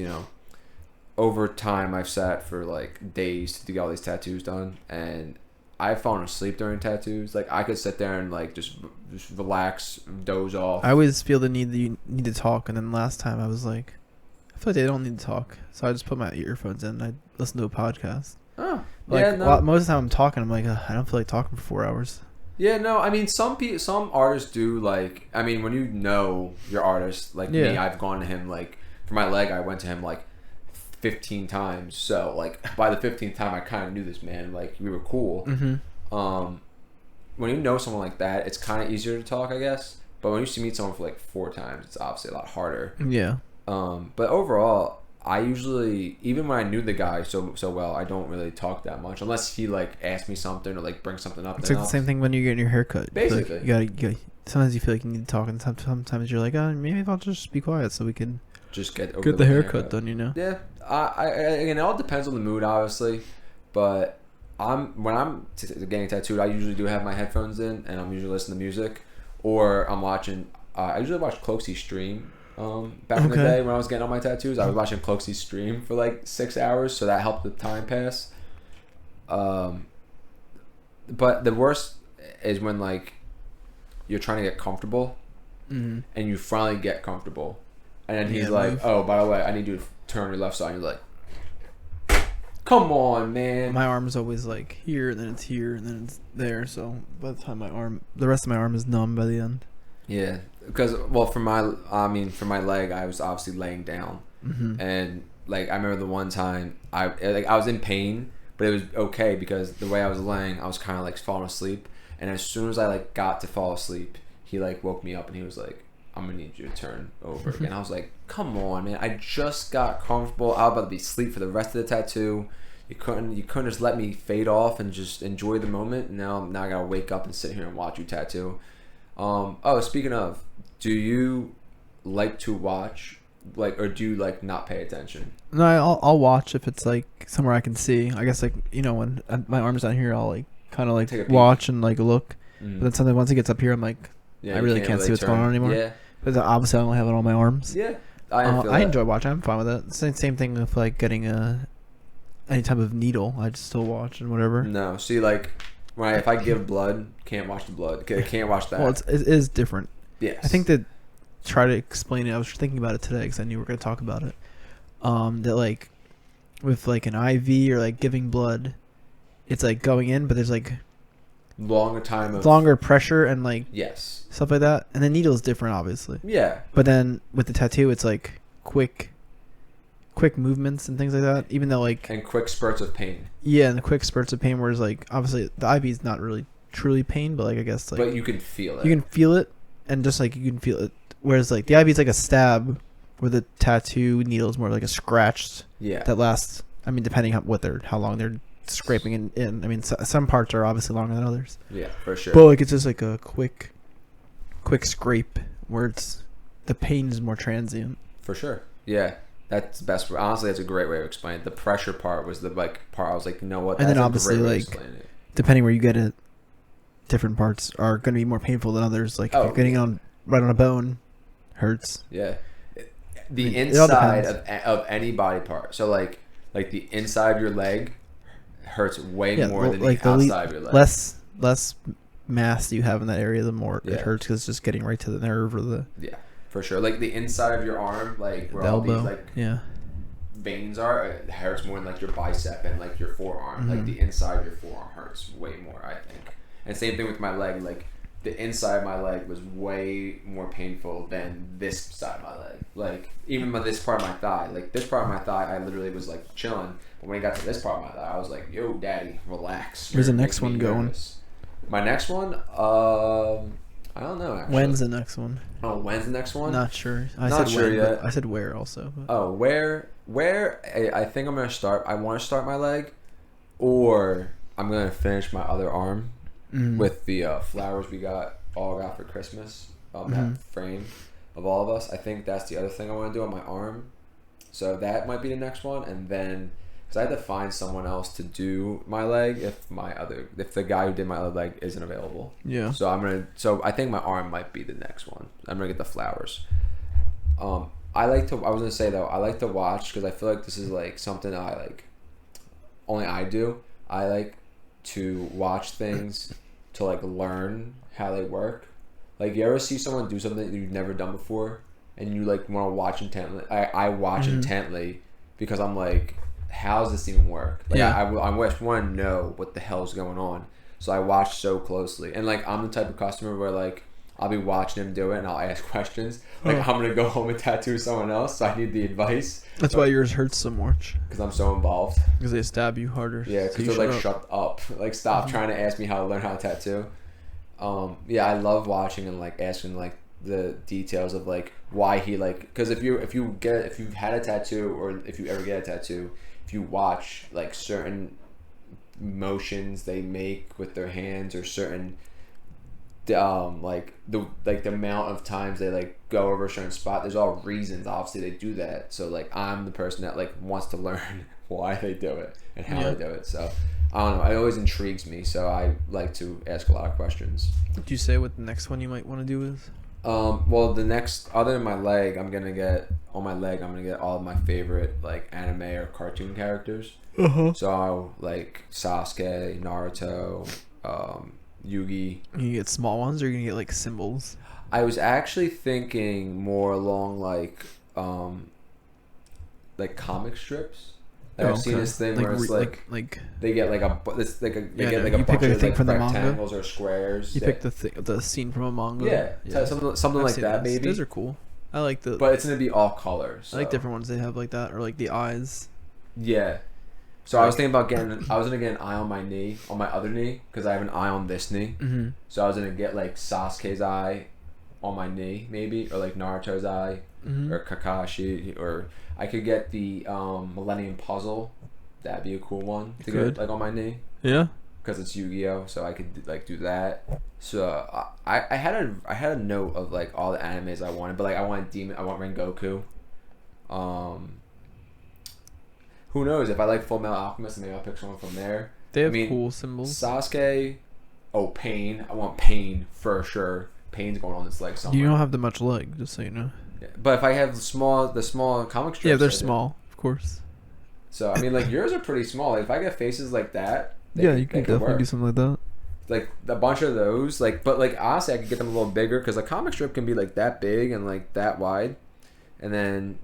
over time I've sat for like days to get all these tattoos done, and I've fallen asleep during tattoos. Like I could sit there and like just relax, doze off.
I always feel the need that you need to talk, and then last time I was like, I feel like they don't need to talk, so I just put my earphones in and I listen to a podcast.
Oh,
like
yeah, no.
most of the time I'm talking, I'm like, I don't feel like talking for 4 hours.
Yeah, no, I mean some artists do like. I mean, when you know your artist, like me, I've gone to him like for my leg. I went to him like 15 times. So like by the 15th time, I kind of knew this man. Like we were cool. When you know someone like that, it's kind of easier to talk, I guess. But when you meet someone for like 4 times, it's obviously a lot harder.
Yeah.
But overall, I usually, even when I knew the guy so well, I don't really talk that much unless he like asks me something or like brings something up.
It's like the same thing when you're getting your haircut.
Basically,
you gotta. Sometimes you feel like you need to talk, and sometimes you're like, maybe if I'll just be quiet so we can
just get
the haircut done.
Yeah, I it all depends on the mood, obviously, but when I'm getting tattooed, I usually do have my headphones in, and I'm usually listening to music, or I'm watching. I usually watch Cloakzy stream. Back in the day when I was getting all my tattoos, I was watching Cloakzy stream for like 6 hours, so that helped the time pass. But the worst is when like you're trying to get comfortable, and you finally get comfortable, and then he's like, "Oh, by the way, I need you to turn your left side." And you're like, "Come on, man!"
My arm's always like here, and then it's here, and then it's there. So by the time the rest of my arm is numb by the end.
Yeah, because for my leg, I was obviously laying down, and like I remember the one time I was in pain, but it was okay because the way I was laying, I was kind of like falling asleep, and as soon as I like got to fall asleep, he like woke me up and he was like, "I'm gonna need you to turn over again." I was like, "Come on, man! I just got comfortable. I was about to be asleep for the rest of the tattoo. You couldn't just let me fade off and just enjoy the moment. Now I gotta wake up and sit here and watch you tattoo." Speaking of, do you like to watch, like, or do you like not pay attention?
No, I'll watch if it's like somewhere I can see. I guess like when my arm's down here, I'll like kind of like watch and like look. But then something once it gets up here, I'm like, I really can't see what's going on anymore. Yeah. But obviously I don't have it on my arms.
Yeah.
I enjoy watching. I'm fine with it. Same thing with like getting any type of needle. I just still watch and whatever.
No, see, like if I give blood, can't watch the blood. Can't watch that.
Well, it is different.
Yes.
I think that try to explain it. I was thinking about it today because I knew we were going to talk about it. That like with like an IV or like giving blood, it's like going in, but there's like longer pressure and like stuff like that. And the needle is different, obviously.
Yeah.
But then with the tattoo, it's like quick movements and things like that. Even though like
and quick spurts of pain.
Yeah, and the quick spurts of pain. Whereas like obviously the IV is not really truly pain, but like I guess like.
But you can feel it.
You can feel it, and just like you can feel it. Whereas like the IV is like a stab, where the tattoo needle is more like a scratch. Yeah. That lasts. I mean, depending on how long they're scraping in. I mean, some parts are obviously longer than others.
Yeah, for sure.
But like it's just like a quick scrape where the pain is more transient.
For sure. Yeah. That's the best. Honestly, that's a great way to explain it. The pressure part was the part I was like, you know what?
That's and then obviously, like, depending where you get it, different parts are going to be more painful than others. Like, if you're getting right on a bone, hurts.
Yeah. The inside of any body part. So, like the inside of your leg hurts way more than the outside of your leg.
Less mass you have in that area, the more it hurts because it's just getting right to the nerve or the...
Yeah. For sure, like the inside of your arm, like where all these like veins are, it hurts more than like your bicep and like your forearm. Like the inside of your forearm hurts way more, I think. And same thing with my leg. Like the inside of my leg was way more painful than this side of my leg. Like even this part of my thigh, like this part of my thigh, I literally was like chilling. But when I got to this part of my thigh, I was like, "Yo, daddy, relax."
Where's the next one going?
My next one, I don't know, actually.
When's the next one?
Oh, when's the next one?
Not sure.
Not sure yet.
I said where also. But.
Oh, where? I think I'm going to start. I want to start my leg, or I'm going to finish my other arm with the flowers we all got for Christmas. That frame of all of us. I think that's the other thing I want to do on my arm. So that might be the next one. And then, because I had to find someone else to do my leg if the guy who did my other leg isn't available.
Yeah.
So I think my arm might be the next one. I'm gonna get the flowers. I was gonna say though, I like to watch because I feel like this is like something I like. Only I do. I like to watch things to like learn how they work. Like, you ever see someone do something that you've never done before, and you like want to watch intently? I watch intently because I'm like, how does this even work? Like,
yeah.
I want to know what the hell's going on. So I watch so closely, and like I'm the type of customer where like I'll be watching him do it, and I'll ask questions. Like, I'm gonna go home and tattoo someone else, so I need the advice.
That's why yours hurts so much.
Because I'm so involved.
Because they stab you harder.
Yeah, because they're like, shut up. Like, stop trying to ask me how to learn how to tattoo. Yeah, I love watching and like asking like the details of like why he like, because if you've had a tattoo, or if you ever get a tattoo, if you watch like certain motions they make with their hands, or certain like the amount of times they like go over a certain spot, there's all reasons obviously they do that. So like I'm the person that like wants to learn why they do it and how they do it. So I don't know, it always intrigues me, so I like to ask a lot of questions.
Did you say what the next one you might want to do is?
Well, the next, other than my leg, I'm gonna get all of my favorite like anime or cartoon characters. So like Sasuke, Naruto, Yugi.
You get small ones, or you gonna get like symbols?
I was actually thinking more along like comic strips. Like, I've seen this thing where it's like they get like a bunch of like rectangles or squares.
You pick the scene from a manga.
Yeah. Something like that.
Those.
Maybe
Those are cool. I like the.
But it's gonna be all colors. So.
I like different ones they have like that, or like the eyes.
Yeah. So I was thinking about I was gonna get an eye on my knee, on my other knee, because I have an eye on this knee. Mm-hmm. So I was gonna get like Sasuke's eye on my knee, maybe, or like Naruto's eye, or Kakashi, or I could get the Millennium Puzzle. That'd be a cool one to get like on my knee. Yeah. Because it's Yu-Gi-Oh, so I could like do that. So I had a note of like all the animes I wanted, but like I want Rengoku. Who knows? If I like Full Metal Alchemist, maybe I'll pick someone from there.
They have cool symbols.
Sasuke. Oh, Pain. I want Pain for sure. Pain's going on this leg somewhere.
You don't have that much leg, just so you know.
Yeah. But if I have the small comic strips.
Yeah, they're small, of course.
So, I mean, like, yours are pretty small. Like, if I get faces like that,
you can definitely do something like that.
Like, a bunch of those. Like, but, like, honestly, I could get them a little bigger, because a comic strip can be, like, that big and, like, that wide. And then,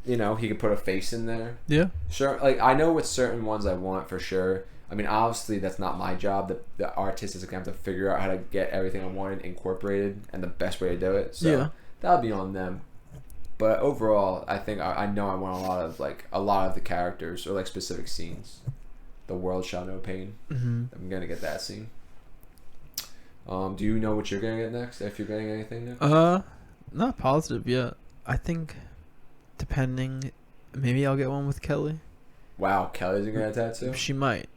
you know, he could put a face in there. Yeah. Sure. Like, I know what certain ones I want for sure. I mean, obviously, that's not my job. The artist is going to have to figure out how to get everything I wanted incorporated and the best way to do it. So, that'll be on them. But overall, I think I know I want a lot of the characters, or like specific scenes. The world shall know pain. Mm-hmm. I'm gonna get that scene. Do you know what you're gonna get next? If you're getting anything next?
Not positive yet. I think, depending, maybe I'll get one with Kelly.
Wow, Kelly's gonna get a tattoo?
She might.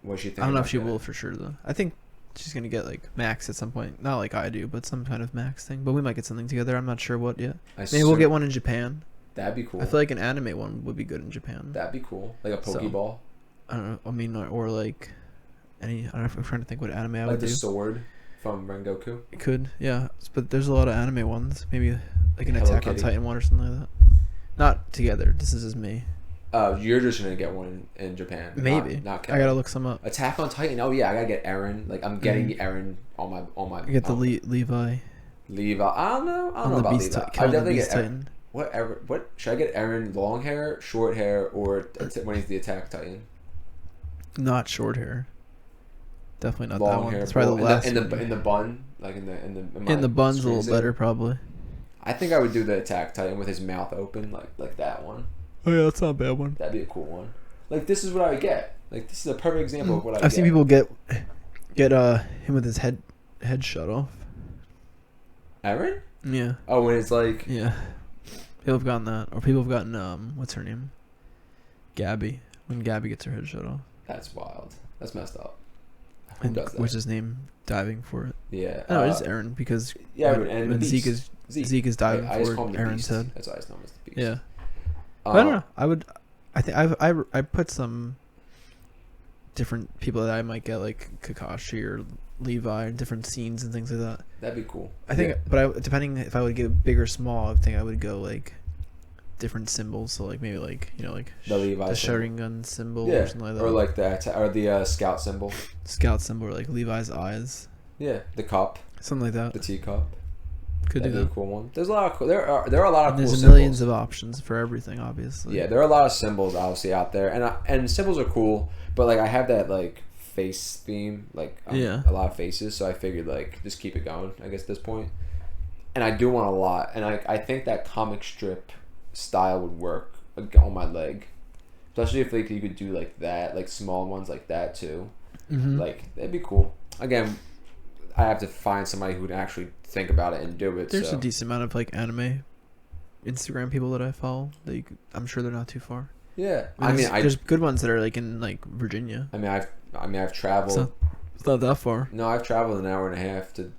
What's she think? I don't know if she will for sure though. I think she's gonna get like Max at some point. Not like I do, but some kind of Max thing. But we might get something together. I'm not sure what yet. Maybe we'll get one in Japan.
That'd be cool.
I feel like an anime one would be good in Japan.
That'd be cool. Like a Pokeball.
So, I don't know. I mean, or like any. I don't know if I'm trying to think what anime I would do.
Like the sword from Rengoku.
It could, yeah. But there's a lot of anime ones. Maybe like an Attack on Titan one or something like that. Not together. This is just me.
You're just gonna get one in Japan.
Maybe.
Not
I gotta look some up.
Attack on Titan. Oh yeah, I gotta get Eren. Like I'm getting Eren on my.
I get the Levi.
Levi. I don't know about Levi. I definitely get Eren. What should I get? Eren long hair, short hair, or when he's the Attack Titan?
Not short hair. Definitely not
long
that one.
Hair,
it's probably the last
in the bun, like in
the bun's a little better probably.
I think I would do the Attack Titan with his mouth open, like that one.
Oh yeah, that's not a bad one.
That'd be a cool one. Like this is what I would get. Like this is a perfect example of what
I've seen people get him with his head shut off.
Eren?
Yeah.
Oh, when it's like.
Yeah. People have gotten that, or people have gotten what's her name? Gabby. When Gabby gets her head shut off.
That's wild. That's messed up. Who does that?
What's his name? Diving for it.
Yeah.
No, it's Eren because when Zeke is diving for Eren's head.
That's why I just know him as the Beast.
Yeah. I don't know. I think I put some different people that I might get, like Kakashi or Levi, different scenes and things like that.
That'd be cool.
I think, but depending if I would get big or small, I think I would go like different symbols. So like maybe like like
the Levi
the
symbol.
Sharingan symbol,
Yeah,
or something like that,
or like or the scout symbol.
Scout symbol, or like Levi's eyes.
Yeah, the cup.
Something like that.
The teacup.
Could
That'd
do
be
that.
a cool one. There's a lot of there are a lot of
And
cool
there's
symbols.
millions of options for everything, obviously.
Yeah, there are a lot of symbols obviously out there, and symbols are cool. But like I have that like face theme, like
Yeah.
a lot of faces, so I figured like just keep it going. I guess at this point, and I do want a lot, and I think that comic strip style would work on my leg, especially if like you could do like that, like small ones like that too.
Mm-hmm.
Like that'd be cool. Again, I have to find somebody who would actually think about it and do it.
There's
so.
a decent amount of like anime Instagram people that I follow. I'm sure they're not too far.
Yeah,
there's good ones that are like in like Virginia.
I've traveled.
It's not that far.
No, I've traveled an hour and a half to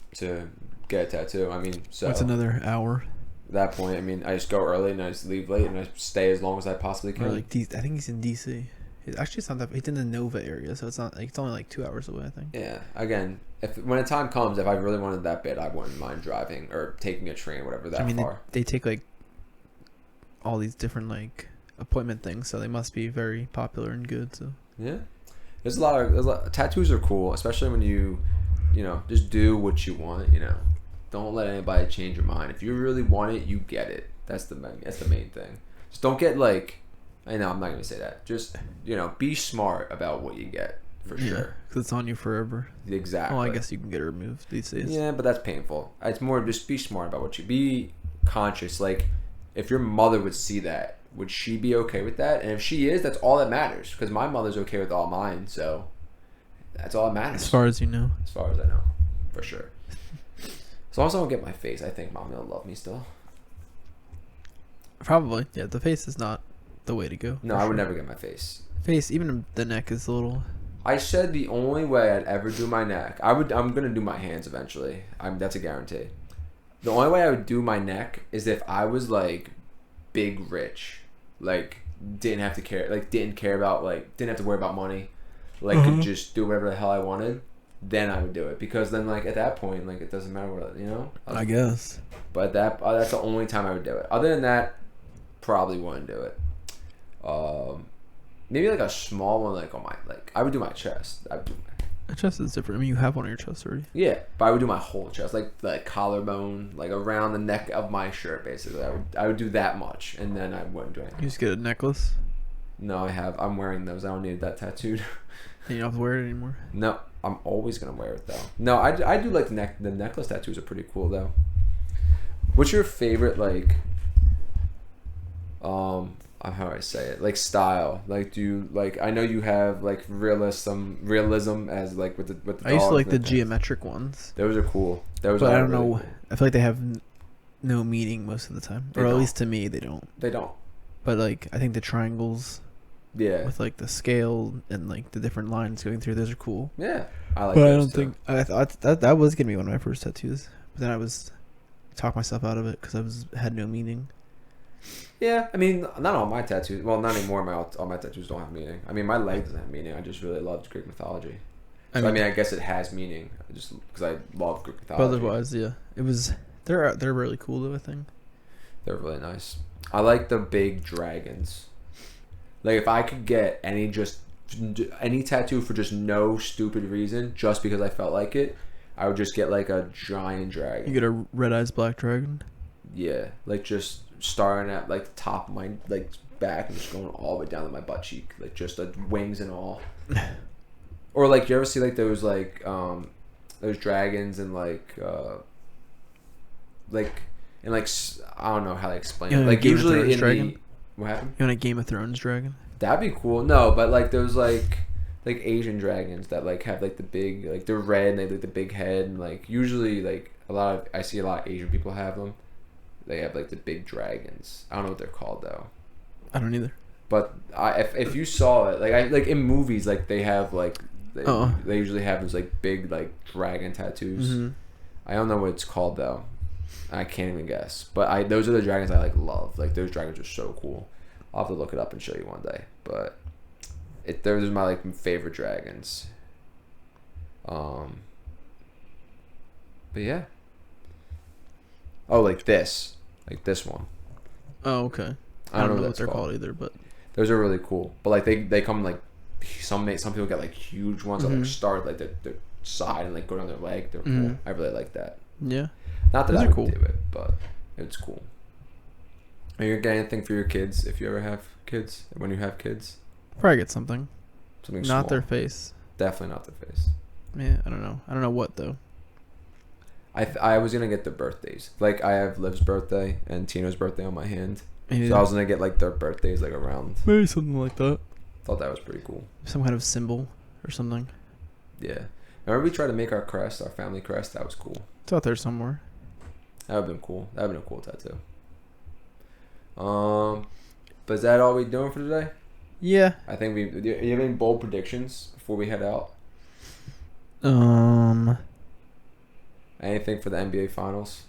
get a tattoo. I mean, so
What's another hour?
at that point, I mean, I just go early and I just leave late and I stay as long as I possibly can.
Or like I think he's in DC. It's not that. He's in the Nova area, so it's not like it's only like 2 hours away, I think.
Yeah. Again, when a time comes, if I really wanted that bit, I wouldn't mind driving or taking a train, whatever that far.
They take like all these different like appointment things, so they must be very popular and good. So
Yeah. There's a lot. Tattoos are cool, especially when you just do what you want. Don't let anybody change your mind. If you really want it, you get it. That's the main thing. Just don't get like. I know I'm not gonna say that. Just be smart about what you get for sure.
Because it's on you forever.
Exactly.
Well, I guess you can get it removed these days.
Yeah, but that's painful. It's more just be smart about what you be conscious. Like, if your mother would see that, would she be okay with that? And if she is, that's all that matters. Because my mother's okay with all mine, so that's all that matters.
As far as you know.
As far as I know, for sure. As long as I don't get my face, I think mom will love me still.
Probably. Yeah, the face is not the way to go.
No, I would never get my face.
Face, even the neck is a little.
I said the only way I'd ever do my neck, I'm gonna do my hands eventually. That's a guarantee. The only way I would do my neck is if I was like big rich, like didn't have to worry about money, like could just do whatever the hell I wanted. Then I would do it, because then like at that point, like it doesn't matter what
I guess.
But that's the only time I would do it. Other than that, probably wouldn't do it. Maybe like a small one, like on my I would do my chest.
My chest is different. I mean, you have one on your chest already.
Yeah, but I would do my whole chest, like collarbone, like around the neck of my shirt, basically. I would do that much, and then I wouldn't do anything.
You just get a necklace.
No, I'm wearing those. I don't need that tattooed.
And you don't have to wear it anymore.
No, I'm always gonna wear it though. No, I do like the necklace tattoos are pretty cool though. What's your favorite how do I say it, like style? Like, do you I know you have like realism as like with the
I used to like the
things.
geometric ones.
Those are cool. Those
But
are
I don't
really
know.
cool.
I feel like they have no meaning most of the time,
They
or at
don't.
least to me they don't.
They don't.
But like I think the triangles
Yeah.
with like the scale and like the different lines going through, those are cool.
Yeah. I like.
But I
those
don't
too.
think I thought that was gonna be one of my first tattoos. But then I was talked myself out of it because had no meaning.
Yeah, I mean, not all my tattoos. Well, not anymore. All my tattoos don't have meaning. I mean, my leg doesn't have meaning. I just really loved Greek mythology. I mean, I guess it has meaning just because I love Greek mythology.
But otherwise, yeah, it was. They're really cool though. I think
they're really nice. I like the big dragons. Like, if I could get any tattoo for just no stupid reason, just because I felt like it, I would just get like a giant dragon.
you get a red eyes black dragon.
Yeah, like just starting at like the top of my back and just going all the way down to my butt cheek, like just the wings and all. Or like, you ever see like those dragons and I don't know how to explain it. Like, usually in
dragon?
what happened?
You want a Game of Thrones dragon?
That'd be cool. No, but like those like Asian dragons that like have like the big, like they're red and they have like the big head, and like usually like I see a lot of Asian people have them. They have like the big dragons. I don't know what they're called though.
I don't either.
But if you saw it, like in movies, like they have like they usually have those like big like dragon tattoos.
Mm-hmm.
I don't know what it's called though. I can't even guess. But those are the dragons I like love. Like, those dragons are so cool. I'll have to look it up and show you one day. But those are my like favorite dragons. But yeah. Oh, like this one.
Oh, okay.
I don't know
what they're called either, but
those are really cool. But like they come like some people get like huge ones that like start like their side and like go down their leg. They're cool. I really like that.
Yeah.
Not that
Those
I
are
would
cool.
do it, but it's cool. Are you gonna get anything for your kids if you ever have kids? When you have kids,
Probably get something.
something
Not
small.
their face.
Definitely not their face.
Yeah, I don't know. I don't know what though.
I was gonna get their birthdays. Like I have Liv's birthday and Tino's birthday on my hand,
Maybe
so I was gonna get like their birthdays like around.
maybe something like that.
Thought that was pretty cool.
Some kind of symbol or something.
Yeah. Remember we tried to make our crest, our family crest. That was cool.
It's out there somewhere.
That would have been cool. That would have been a cool tattoo. But is that all we doing for today? Yeah. I think do you have any bold predictions before we head out? Anything for the NBA Finals?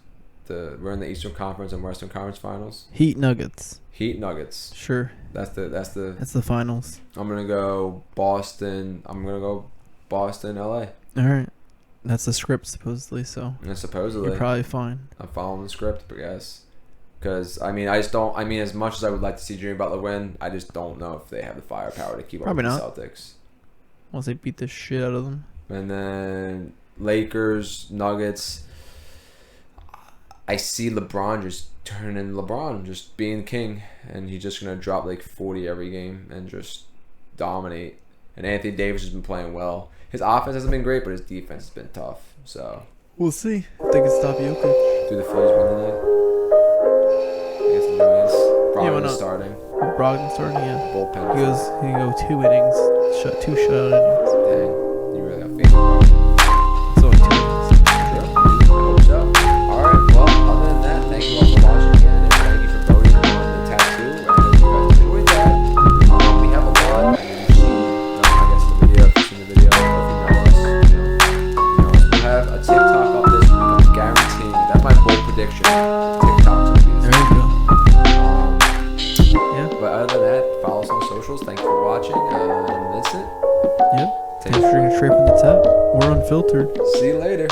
We're in the Eastern Conference and Western Conference Finals.
Heat Nuggets.
Heat Nuggets.
Sure.
That's
the finals.
I'm gonna go Boston. LA.
All right. That's the script supposedly. So
And supposedly
you're probably fine.
I'm following the script, I guess. Because I just don't. As much as I would like to see Jimmy Butler win, I just don't know if they have the firepower to keep up with the Celtics.
Once they beat the shit out of them.
And then Lakers, Nuggets. I see LeBron just turning LeBron, just being king, and he's just gonna drop like 40 every game and just dominate. And Anthony Davis has been playing well. His offense hasn't been great, but his defense has been tough. So
we'll see. They can stop Jokic.
Do the Phillies win tonight? Against the Giants. Brogdon starting.
Brogdon starting, yeah.
Bullpen.
He go 2 innings, two shutout innings.
Dang, you really have faith in Brogdon.
It's only 2 innings.
Yeah, I hope so. Alright, well, other than that, thank you all for watching again, and thank you for voting on the tattoo. I hope you guys enjoyed that. We have a lot. You've seen, in the video, if you've seen the video, if you know us, we'll have a TikTok up this week. I'm guaranteeing you. That's my bold prediction. TikTok's gonna be this
There you go. Yeah.
But other than that, follow us on socials. Thank you for watching. Vincent.
Yep. Thanks for drinking straight from the tap. We're unfiltered.
See you later.